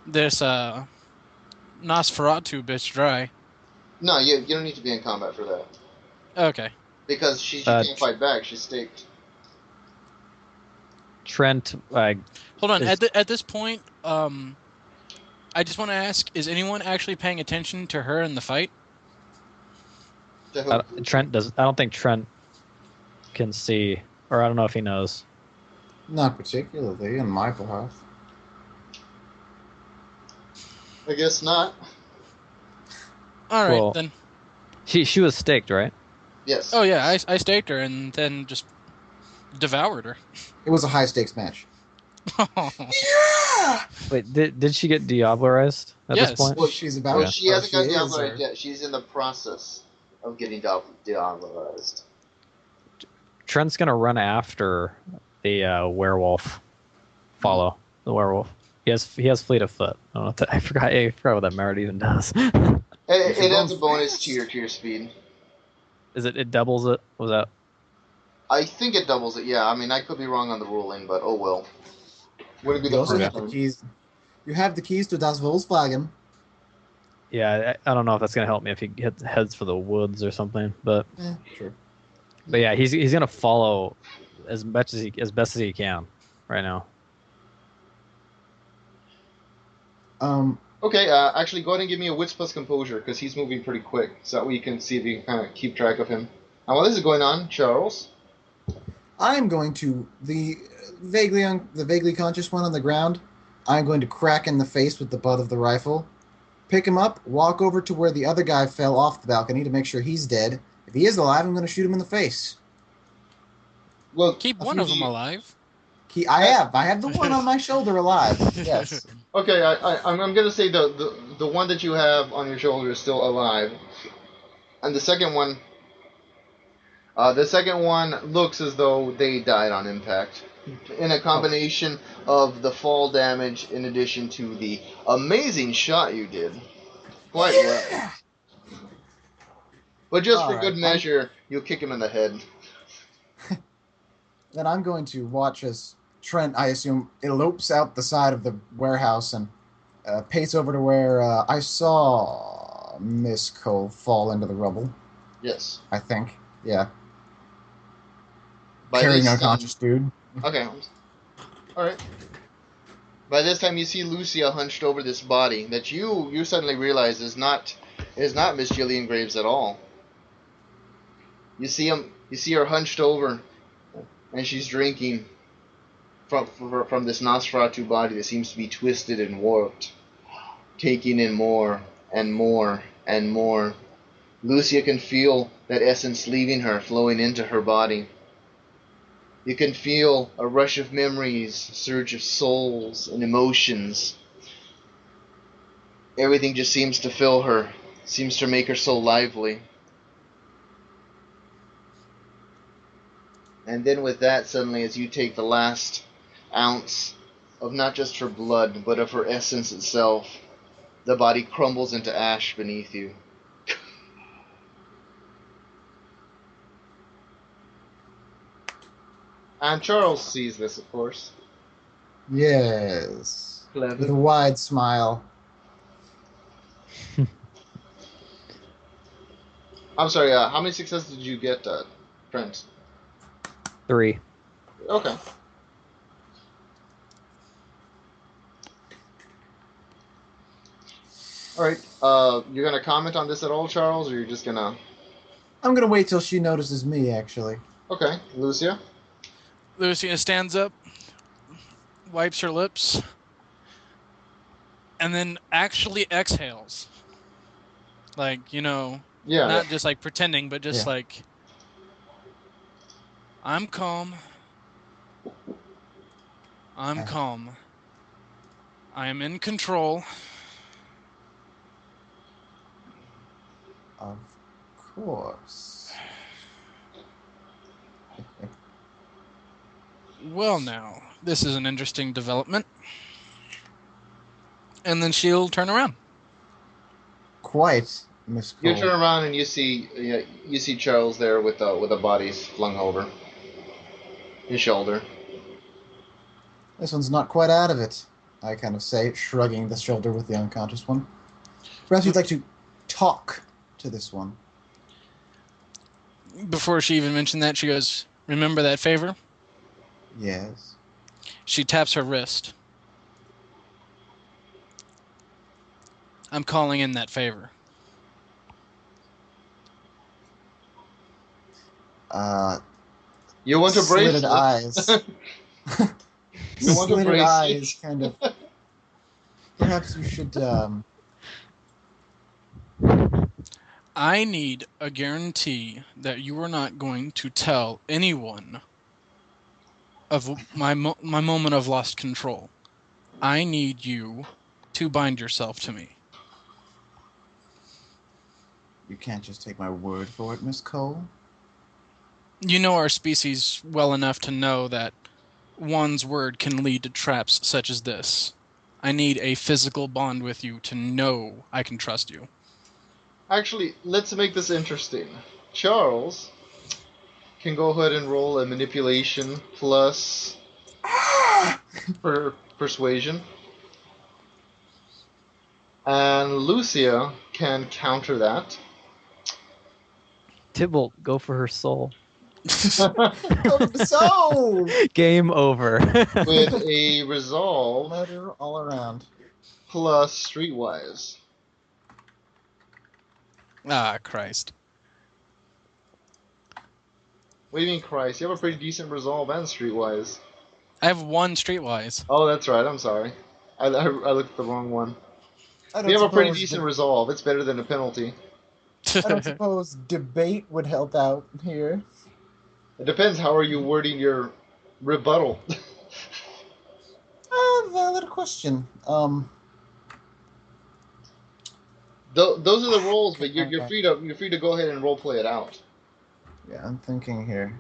this Nosferatu bitch dry. No, you don't need to be in combat for that. Okay. Because she can't fight back, she's staked. Trent, Hold on. At this point, I just want to ask: is anyone actually paying attention to her in the fight? Trent does. I don't think Trent can see, or I don't know if he knows. Not particularly in my behalf. I guess not. All right, Well, then. She was staked, right? Yes. Oh yeah, I staked her and then just devoured her. It was a high stakes match. Yeah! Wait, did she get diablerized at Yes. this point? Well, she's about. Well, she hasn't got is, diablerized or- yet. She's in the process of getting diablerized. Trent's gonna run after the werewolf. Follow the werewolf. He has fleet of foot. I don't know what that, I forgot what that merit even does. It adds a bonus to your speed. Is it doubles it? Was that? I think it doubles it. Yeah, I mean I could be wrong on the ruling, but oh well. Wouldn't be You the also first have the time. keys. You have the keys to Das Volkswagen. Yeah, I don't know if that's gonna help me if he heads for the woods or something, but Sure. yeah, he's gonna follow as best as he can right now. Okay, actually go ahead and give me a wits plus composure because he's moving pretty quick, so that way you can see if you can kind of keep track of him. And while this is going on, Charles. I'm going to the vaguely conscious one on the ground. I'm going to crack in the face with the butt of the rifle, pick him up, walk over to where the other guy fell off the balcony to make sure he's dead. If he is alive, I'm going to shoot him in the face. Well, Keep one of them alive. I have the one on my shoulder alive. Yes. Okay, I'm gonna say the one that you have on your shoulder is still alive, and the second one looks as though they died on impact, in a combination of the fall damage in addition to the amazing shot you did. Quite well. But just for good measure, you'll kick him in the head. Then I'm going to watch as Trent, I assume, elopes out the side of the warehouse and pace over to where I saw Miss Cole fall into the rubble. Yes. I think. Yeah. By Carrying this an unconscious dude. Okay. Alright. By this time you see Lucia hunched over this body that you suddenly realize is not Miss Jillian Graves at all. You see her hunched over and she's drinking from this Nosferatu body that seems to be twisted and warped, taking in more and more and more. Lucia can feel that essence leaving her, flowing into her body. You can feel a rush of memories, a surge of souls and emotions. Everything just seems to fill her, seems to make her so lively. And then with that, suddenly, as you take the last ounce of not just her blood, but of her essence itself, the body crumbles into ash beneath you. And Charles sees this, of course. Yes. Clever. With a wide smile. I'm sorry, how many successes did you get, Trent? 3. Okay. Alright, you're gonna comment on this at all, Charles, or you're just gonna... I'm going to wait till she notices me, actually. Okay, Lucia? Lucia stands up, wipes her lips, and then actually exhales. Like, Yeah. not just like pretending, but just like I'm calm. I'm calm. I am in control. Of course. Well, now, this is an interesting development. And then she'll turn around. Quite, Miss You Cole. turn around and you see Charles there with a body flung over his shoulder. This one's not quite out of it, I kind of say, shrugging the shoulder with the unconscious one. Perhaps you'd like to talk to this one. Before she even mentioned that, she goes, "Remember that favor?" Yes. She taps her wrist. I'm calling in that favor. You want to brace Slitted eyes. You want to Slitted brace eyes, it? kind of. Perhaps you should. I need a guarantee that you are not going to tell anyone of my moment of lost control. I need you to bind yourself to me. You can't just take my word for it, Miss Cole. You know our species well enough to know that one's word can lead to traps such as this. I need a physical bond with you to know I can trust you. Actually, let's make this interesting. Charles can go ahead and roll a manipulation plus persuasion. And Lucia can counter that. Tybalt, go for her soul. So Game over. With a resolve murder all around. plus streetwise. Ah, Christ. What do you mean, Christ? You have a pretty decent resolve and streetwise. I have one streetwise. Oh, that's right. I'm sorry. I looked at the wrong one. I You don't have a pretty suppose decent resolve. It's better than a penalty. I don't suppose debate would help out here. It depends. How are you wording your rebuttal? Valid question. Those are the rolls, but you're free to go ahead and role play it out. Yeah, I'm thinking here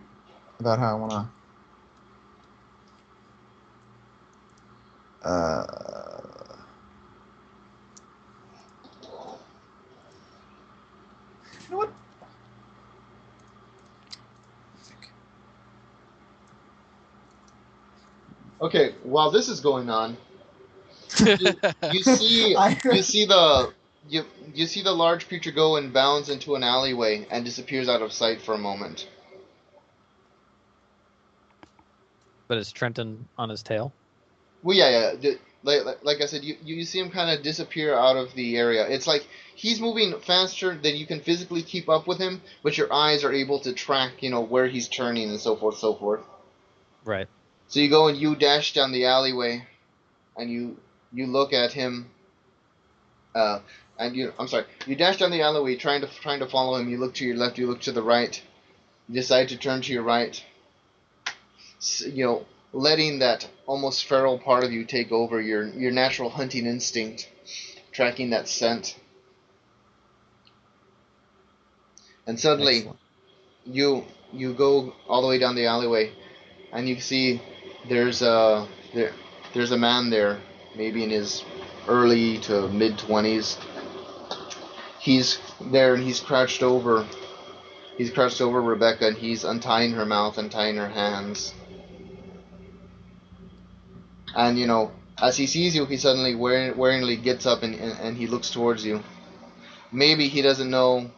about how I wanna. You know what? Okay, while this is going on, you see the large creature go and bounds into an alleyway and disappears out of sight for a moment. But is Trenton on his tail? Well, yeah. Like I said, you see him kind of disappear out of the area. It's like he's moving faster than you can physically keep up with him, but your eyes are able to track, where he's turning and so forth, so forth. Right. So you go and you dash down the alleyway, and you look at him. You dash down the alleyway trying to follow him. You look to your left, you look to the right. You decide to turn to your right. Letting that almost feral part of you take over your natural hunting instinct, tracking that scent. And suddenly, Excellent. you go all the way down the alleyway, and you see there's a man there, maybe in his early to mid 20s. He's there and he's crouched over Rebecca, and he's untying her mouth, untying her hands. And as he sees you, he suddenly waringly gets up and he looks towards you. Maybe he doesn't know,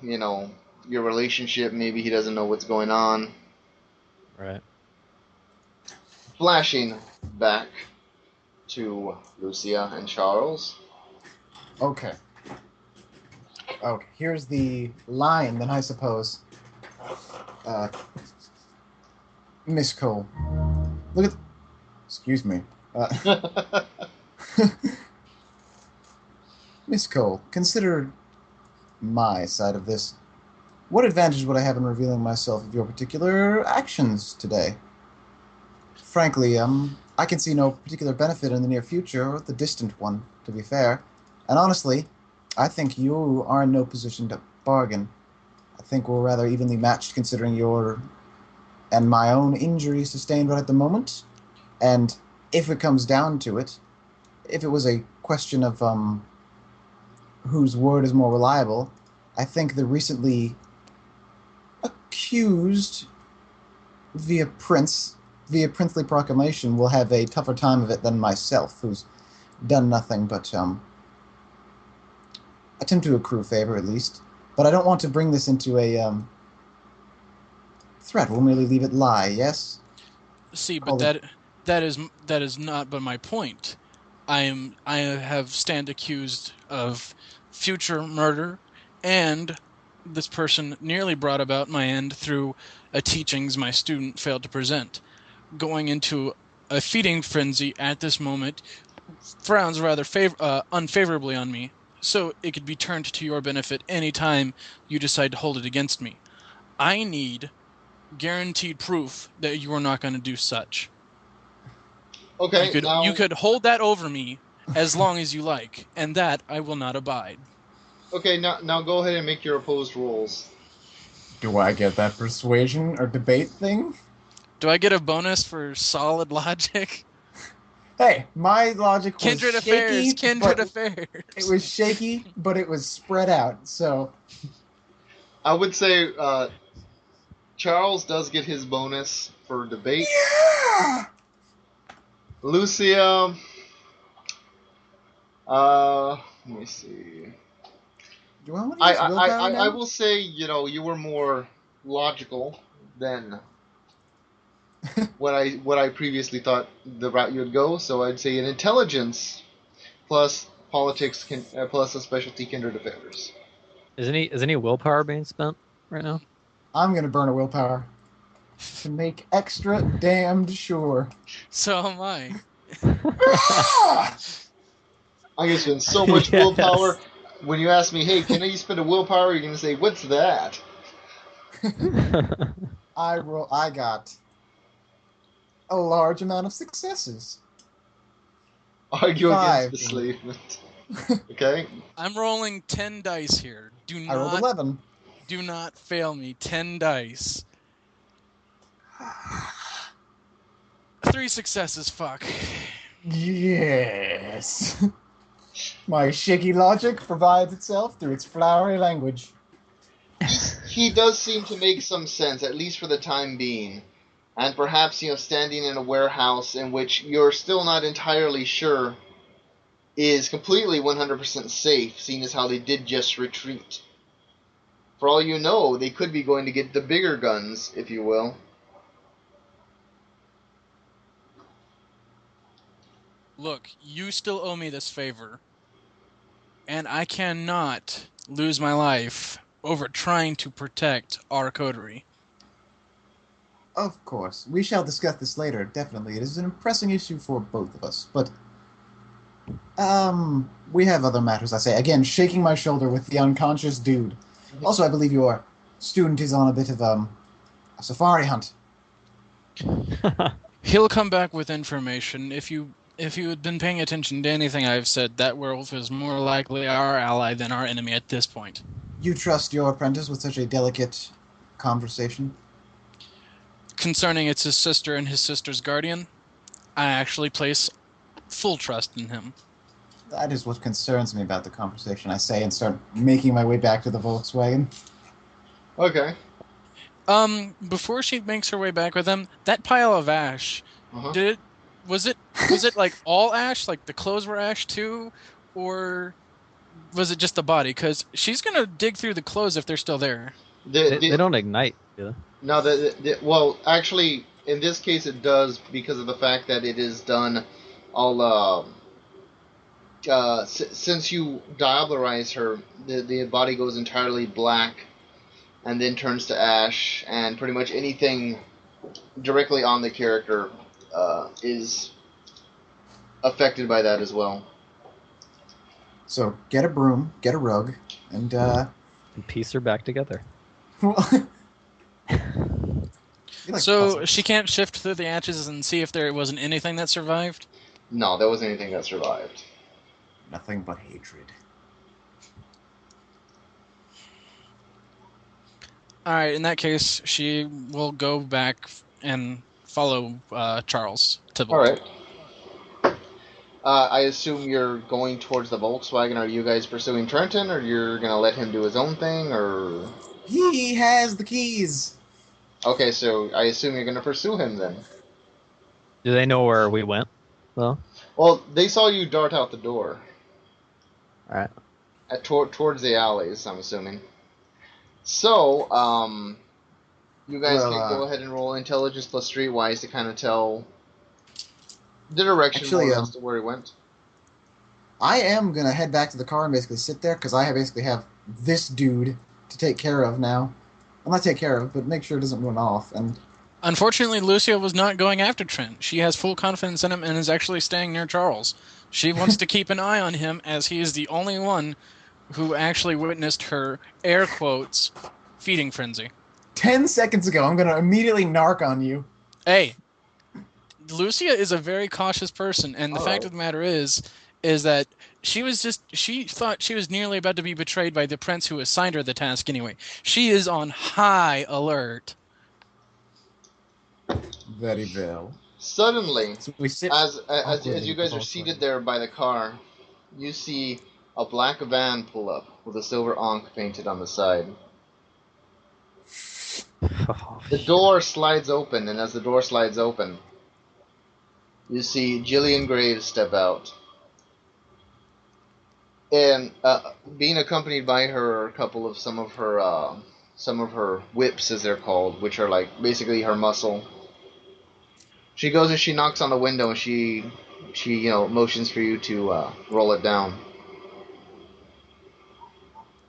your relationship. Maybe he doesn't know what's going on. Right. Flashing back to Lucia and Charles. Okay. Here's the line, then, I suppose. Miss Cole. Look at... Excuse me. Miss Cole, consider my side of this. What advantage would I have in revealing myself of your particular actions today? Frankly, I can see no particular benefit in the near future, or the distant one, to be fair. And honestly, I think you are in no position to bargain. I think we're rather evenly matched considering your and my own injury sustained right at the moment. And if it comes down to it, if it was a question of whose word is more reliable, I think the recently accused via princely proclamation will have a tougher time of it than myself, who's done nothing but attempt to accrue favor at least. But I don't want to bring this into a threat. We'll merely leave it lie, yes? See, but that is not but my point. I have stand accused of future murder, and this person nearly brought about my end through a teachings my student failed to present. Going into a feeding frenzy at this moment frowns rather unfavorably on me, so it could be turned to your benefit any time you decide to hold it against me. I need guaranteed proof that you are not going to do such. Okay, you could hold that over me as long as you like, and that I will not abide. Okay, now go ahead and make your opposed rolls. Do I get that persuasion or debate thing? Do I get a bonus for solid logic? Hey, my logic was Kindred shaky. Kindred affairs. It was shaky, but it was spread out, so... I would say Charles does get his bonus for debate. Yeah! Lucia, let me see. Do I want to use willpower now? I will say, you were more logical than what I previously thought the route you would go. So I'd say an intelligence plus politics plus a specialty kindred affairs. Is any willpower being spent right now? I'm gonna burn a willpower to make extra damned sure. So am I. I'm gonna spend so much willpower. When you ask me, hey, can I spend a willpower? You're gonna say, what's that? I got a large amount of successes. Argue 5. against enslavement. Okay. I'm rolling 10 dice here. I rolled 11. Do not fail me. 10 dice. 3 successes, fuck. Yes. My shaky logic provides itself through its flowery language. He does seem to make some sense, at least for the time being. And perhaps, standing in a warehouse in which you're still not entirely sure is completely 100% safe, seeing as how they did just retreat. For all you know, they could be going to get the bigger guns, if you will. Look, you still owe me this favor. And I cannot lose my life over trying to protect our coterie. Of course. We shall discuss this later, definitely. It is an pressing issue for both of us, but... we have other matters, I say. Again, shaking my shoulder with the unconscious dude. Also, I believe your student is on a bit of, a safari hunt. He'll come back with information. If you had been paying attention to anything I've said, that werewolf is more likely our ally than our enemy at this point. You trust your apprentice with such a delicate conversation? Concerning it's his sister and his sister's guardian, I actually place full trust in him. That is what concerns me about the conversation, I say, and start making my way back to the Volkswagen. Okay. Before she makes her way back with him, that pile of ash, was it like all ash, like the clothes were ash too, or was it just the body? Because she's gonna dig through the clothes if they're still there. They don't ignite, do they? No, well, actually, in this case it does because of the fact that it is done all, since you diabolarize her, the body goes entirely black and then turns to ash, and pretty much anything directly on the character is affected by that as well. So, get a broom, get a rug, and piece her back together. You like So puzzles. she can't shift through the ashes and see if there wasn't anything that survived? No, there wasn't anything that survived. Nothing but hatred. Alright, in that case, she will go back and follow Charles to All Volt. right. I assume you're going towards the Volkswagen. Are you guys pursuing Trenton, or you're gonna let him do his own thing, or? He has the keys. Okay, so I assume you're gonna pursue him then. Do they know where we went, though? Well, they saw you dart out the door. All right. Towards the alleys, I'm assuming. So, you guys Well, can go ahead and roll intelligence plus streetwise to kind of tell the direction Actually, more or less to where he went. I am going to head back to the car and basically sit there because I basically have this dude to take care of now. Well, not take care of, but make sure it doesn't run off. And Unfortunately, Lucia was not going after Trent. She has full confidence in him and is actually staying near Charles. She wants to keep an eye on him as he is the only one who actually witnessed her, air quotes, feeding frenzy. 10 seconds ago, I'm going to immediately narc on you. Hey, Lucia is a very cautious person, and the fact of the matter is that she thought she was nearly about to be betrayed by the prince who assigned her the task anyway. She is on high alert. Very well. Suddenly, So we sit as awkwardly you guys with are the seated Volkswagen. there by the car, you see a black van pull up with a silver ankh painted on the side. Oh, The door slides open, and as the door slides open, you see Jillian Graves step out. And being accompanied by her, a couple of some of her whips, as they're called, which are like basically her muscle. She goes and she knocks on the window, and she motions for you to roll it down.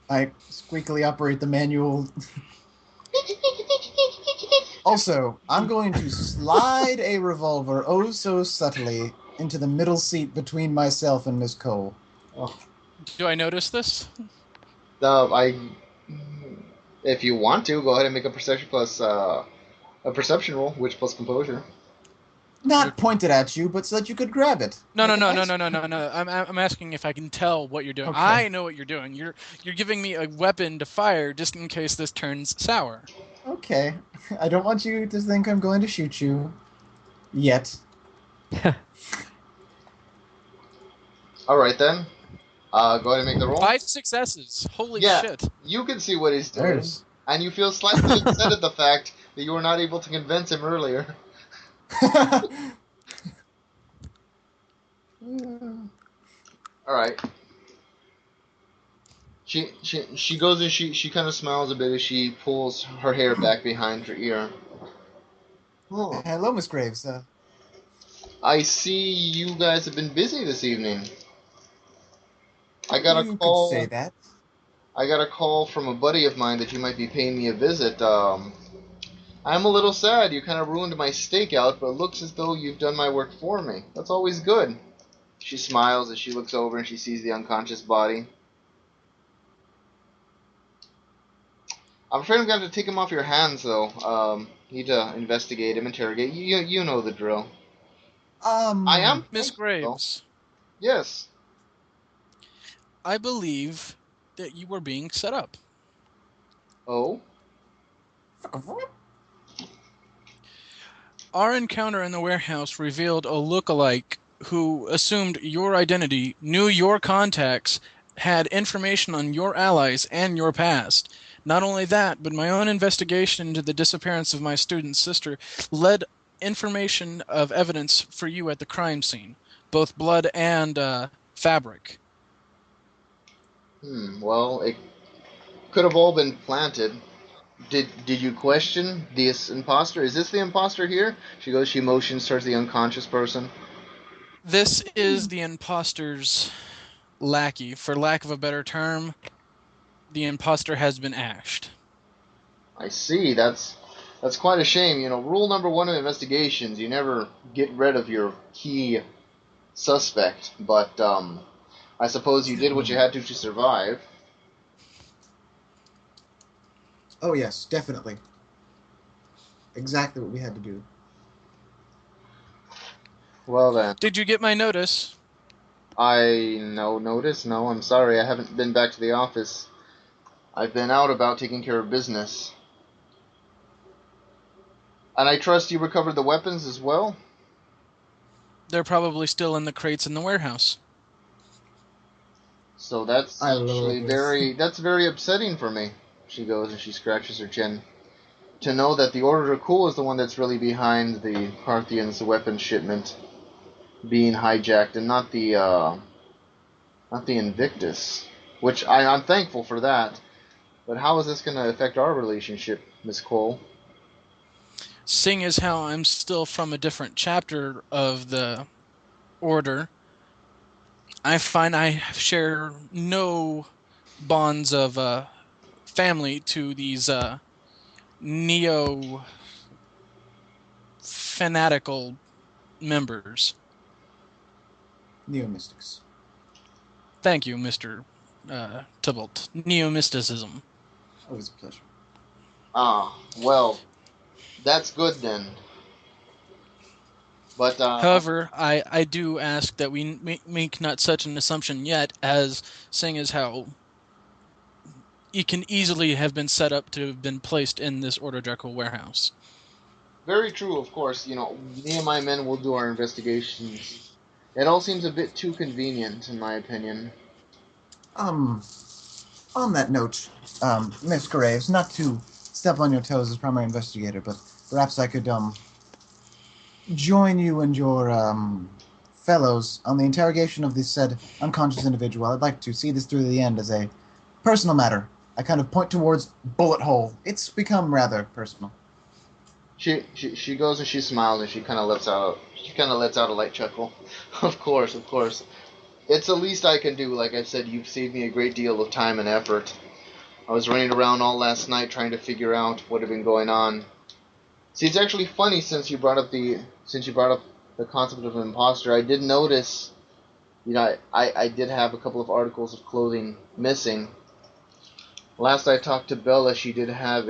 I squeakily operate the manual. Also, I'm going to slide a revolver oh so subtly into the middle seat between myself and Miss Cole. Do I notice this? If you want to, go ahead and make a perception roll, which plus composure. Not pointed at you, but so that you could grab it. No. Like a nice- I'm asking if I can tell what you're doing. Okay. I know what you're doing. You're giving me a weapon to fire just in case this turns sour. Okay. I don't want you to think I'm going to shoot you. Yet. All right then. Go ahead and make the roll. 5 successes. Holy Yeah. shit. You can see what he's doing, There's. and you feel slightly upset at the fact that you were not able to convince him earlier. All right. She goes and she kind of smiles a bit as she pulls her hair back behind her ear. Oh, Hello, Miss Graves. I see you guys have been busy this evening. I got a You call. could say that. I got a call from a buddy of mine that you might be paying me a visit. I'm a little sad. You kind of ruined my stakeout, but it looks as though you've done my work for me. That's always good. She smiles as she looks over and she sees the unconscious body. I'm afraid I'm going to take him off your hands, though. Need to investigate him, interrogate. You know the drill. I am Miss Graves, Yes. I believe that you were being set up. Oh? Our encounter in the warehouse revealed a lookalike who assumed your identity, knew your contacts, had information on your allies and your past. Not only that, but my own investigation into the disappearance of my student's sister led information of evidence for you at the crime scene, both blood and fabric. Well, it could have all been planted. Did you question this imposter? Is this the imposter here? She motions towards the unconscious person. This is the imposter's lackey. For lack of a better term, the imposter has been ashed. I see. That's quite a shame. Rule number 1 of investigations: you never get rid of your key suspect. But I suppose you did what you had to survive. Oh yes, definitely. Exactly what we had to do. Well then, Did you get my notice? no notice. No, I'm sorry. I haven't been back to the office. I've been out about taking care of business. And I trust you recovered the weapons as well? They're probably still in the crates in the warehouse. So that's I love actually this. that's very upsetting for me. She goes and she scratches her chin. To know that the Order to Cool is the one that's really behind the Parthians' weapons shipment being hijacked, and not the Invictus. Which I'm thankful for that. But how is this going to affect our relationship, Miss Cole? Seeing as how I'm still from a different chapter of the order, I find I share no bonds of family to these neo fanatical members. Neo-mystics. Thank you, Mr. Tybalt. Neo-mysticism. Always a pleasure. Ah, well, that's good then. But However, I do ask that we make not such an assumption yet, as seeing as how it can easily have been set up to have been placed in this Order Jekyll warehouse. very true, of course. Me and my men will do our investigations. It all seems a bit too convenient, in my opinion. On that note, Miss Graves, not to step on your toes as primary investigator, but perhaps I could join you and your fellows on the interrogation of this said unconscious individual. I'd like to see this through to the end as a personal matter. I kind of point towards bullet hole. It's become rather personal. She goes and she smiles and she kind of lets out a light chuckle. Of course, of course. It's the least I can do. Like I said, you've saved me a great deal of time and effort. I was running around all last night trying to figure out what had been going on. See, it's actually funny since you brought up the concept of an imposter. I did notice, I did have a couple of articles of clothing missing. Last I talked to Bella, she did have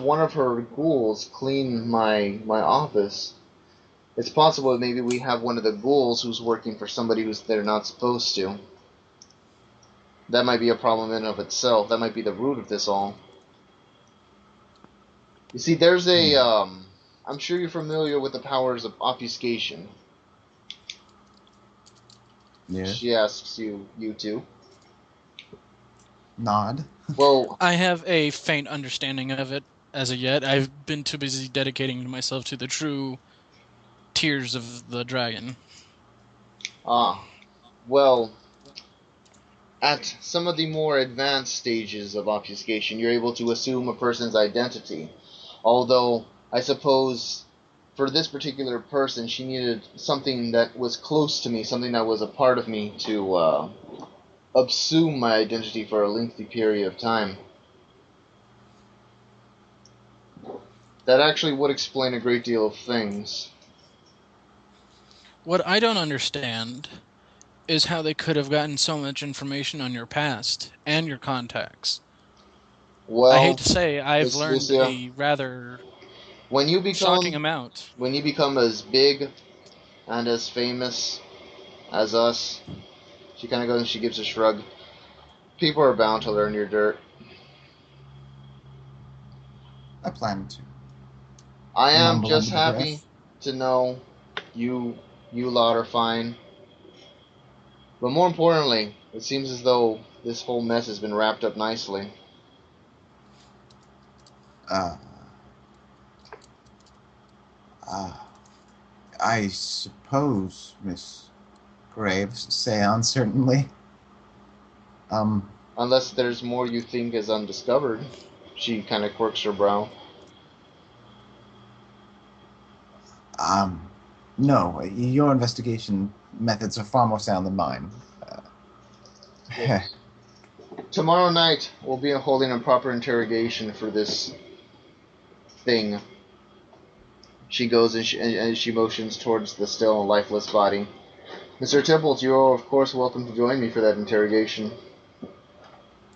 one of her ghouls clean my office. It's possible that maybe we have one of the ghouls who's working for somebody who's they're not supposed to. That might be a problem in and of itself. That might be the root of this all. You see, there's I'm sure you're familiar with the powers of obfuscation. Yeah. She asks you two. Nod. Well, I have a faint understanding of it as of yet. I've been too busy dedicating myself to the true tears of the dragon. well, at some of the more advanced stages of obfuscation, you're able to assume a person's identity. Although, I suppose, for this particular person, she needed something that was close to me, something that was a part of me to assume my identity for a lengthy period of time. That actually would explain a great deal of things. What I don't understand is how they could have gotten so much information on your past and your contacts. Well, I hate to say, I've Miss learned Lucia, a rather when you shocking become amount. when you become as big and as famous as us, she kind of goes and she gives a shrug. People are bound to learn your dirt. I plan to. I am Mumble just under the happy breath. to know you lot are fine. But more importantly, it seems as though this whole mess has been wrapped up nicely. Uh, uh, I suppose, Miss Graves, say uncertainly. Unless there's more you think is undiscovered. She kind of quirks her brow. No, your investigation methods are far more sound than mine. Yes. Tomorrow night, we'll be holding a proper interrogation for this thing. She goes and she motions towards the still lifeless body. Mr. Tybalt, you are of course welcome to join me for that interrogation.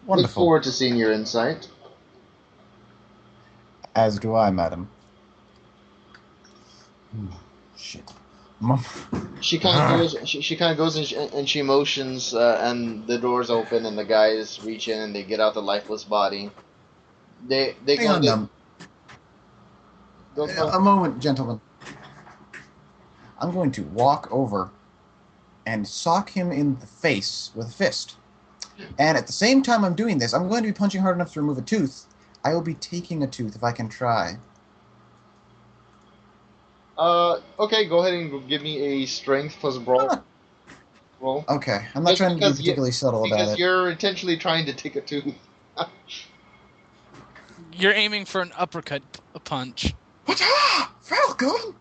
Look Wonderful. forward to seeing your insight. As do I, madam. Shit. She kind of goes. She kind of goes and she motions, and the doors open, and the guys reach in and they get out the lifeless body. They Hang go. on, now. A moment, gentlemen. I'm going to walk over and sock him in the face with a fist. And at the same time I'm doing this, I'm going to be punching hard enough to remove a tooth. I will be taking a tooth if I can try. Okay, go ahead and give me a strength plus brawl roll. Okay, I'm not trying to be particularly subtle about Because it. you're intentionally trying to take a tooth. You're aiming for an uppercut punch. Falcon!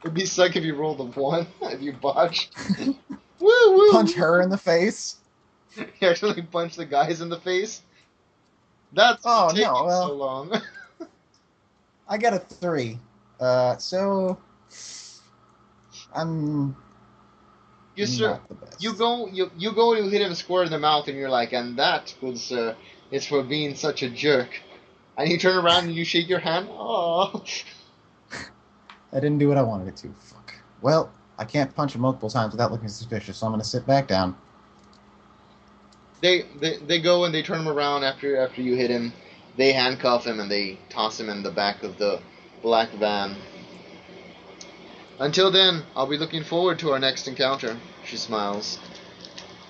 It'd be suck if you rolled a 1, if you botched. Woo! Punch her in the face. You actually punch the guys in the face. That's taking so long. I got a 3. So I'm not the best. You go to hit him square in the mouth, and you're like, and that, good sir, is for being such a jerk. And you turn around and you shake your hand. Oh. I didn't do what I wanted it to. Fuck. Well, I can't punch him multiple times without looking suspicious, so I'm gonna sit back down. They go and they turn him around after you hit him. They handcuff him and they toss him in the back of the black van. Until then, I'll be looking forward to our next encounter. She smiles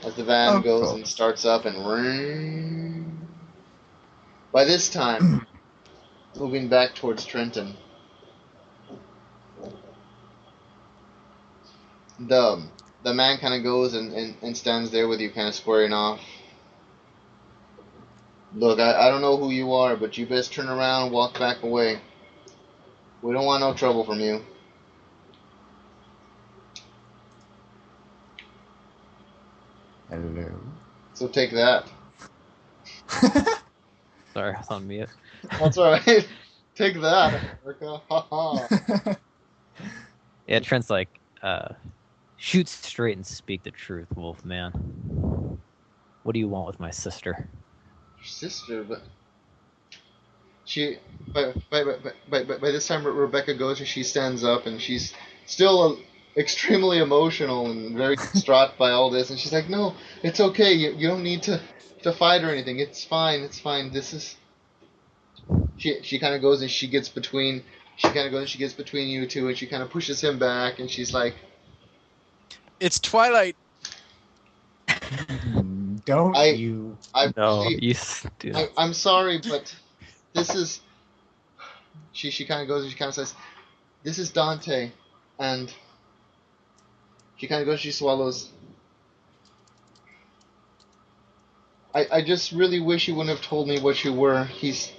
as the van goes and starts up and ring. By this time, moving back towards Trenton. The man kind of goes and stands there with you, kind of squaring off. Look, I don't know who you are, but you best turn around and walk back away. We don't want no trouble from you. Hello. So take that. Sorry, I was on mute. That's alright. Take that, America. Ha Yeah, Trent's like, shoot straight and speak the truth, Wolfman. What do you want with my sister? Your sister, but she by this time Rebecca goes and she stands up and she's still extremely emotional and very distraught by all this, and she's like, no, it's okay, you don't need to fight or anything, it's fine, this is she kind of goes and she gets between you two, and she kind of pushes him back, and she's like, it's Twilight. I'm sorry, but this is. She kind of goes and she kind of says, "This is Dante," and she kind of goes. She swallows. I just really wish you wouldn't have told me what you were. He's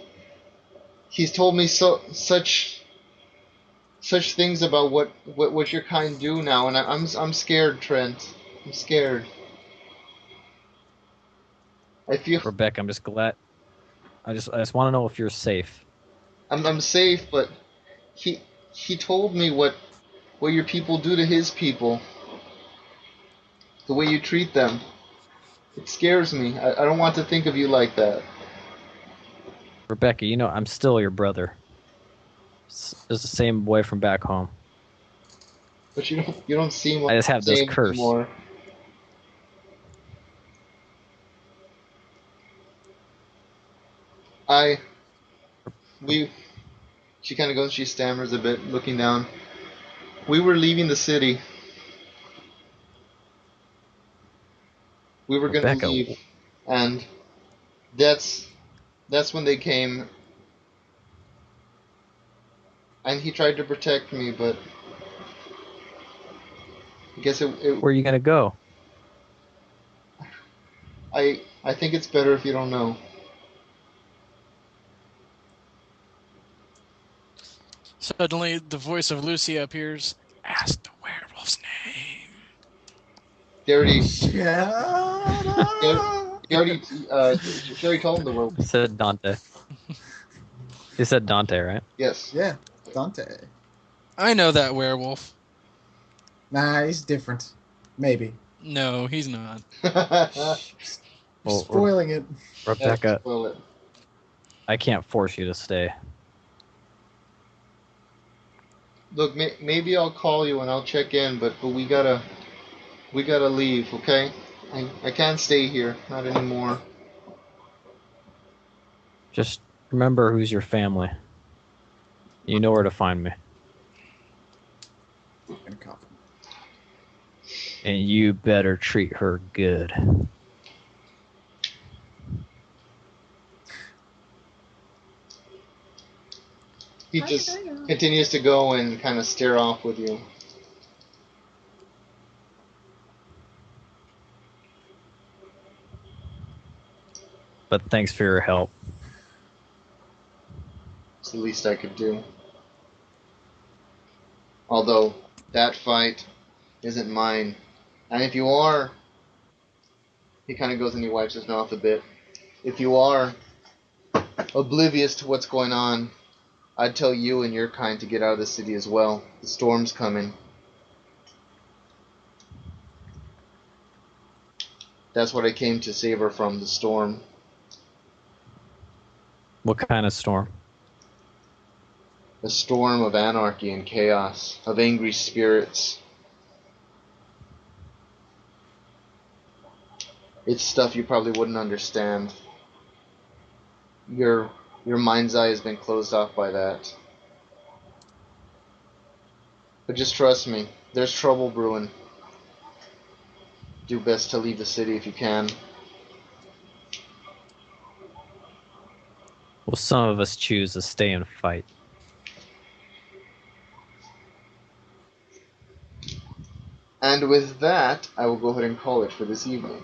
told me such things about what your kind do now, and I'm scared, Trent. I'm scared. I feel Rebecca, I'm just glad. I just want to know if you're safe. I'm safe, but he told me what your people do to his people. The way you treat them. It scares me. I don't want to think of you like that. Rebecca, I'm still your brother. It's the same boy from back home. But you don't seem like I just have the this same curse. anymore. She kind of goes, she stammers a bit, looking down. We were leaving the city. We were going to leave, and that's when they came. And he tried to protect me, but I guess it Where are you gonna go? I think it's better if you don't know. Suddenly, the voice of Lucia appears. Ask the werewolf's name. They already. She already told him the werewolf. He said Dante. He said Dante, right? Yes. Yeah, Dante. I know that werewolf. Nah, he's different. Maybe. No, he's not. You're Well, spoiling it. Rebecca, Spoil it. I can't force you to stay. Look, maybe I'll call you and I'll check in, but we gotta leave, okay? I can't stay here, not anymore. Just remember who's your family. You know where to find me. And coffee. And you better treat her good. He just continues to go and kind of stare off with you. But thanks for your help. It's the least I could do. Although, that fight isn't mine. And if you are... He kind of goes and he wipes his mouth a bit. If you are oblivious to what's going on, I'd tell you and your kind to get out of the city as well. The storm's coming. That's what I came to save her from, the storm. What kind of storm? A storm of anarchy and chaos, of angry spirits. It's stuff you probably wouldn't understand. Your mind's eye has been closed off by that. But just trust me, there's trouble brewing. Do best to leave the city if you can. Well, some of us choose to stay and fight. And with that, I will go ahead and call it for this evening.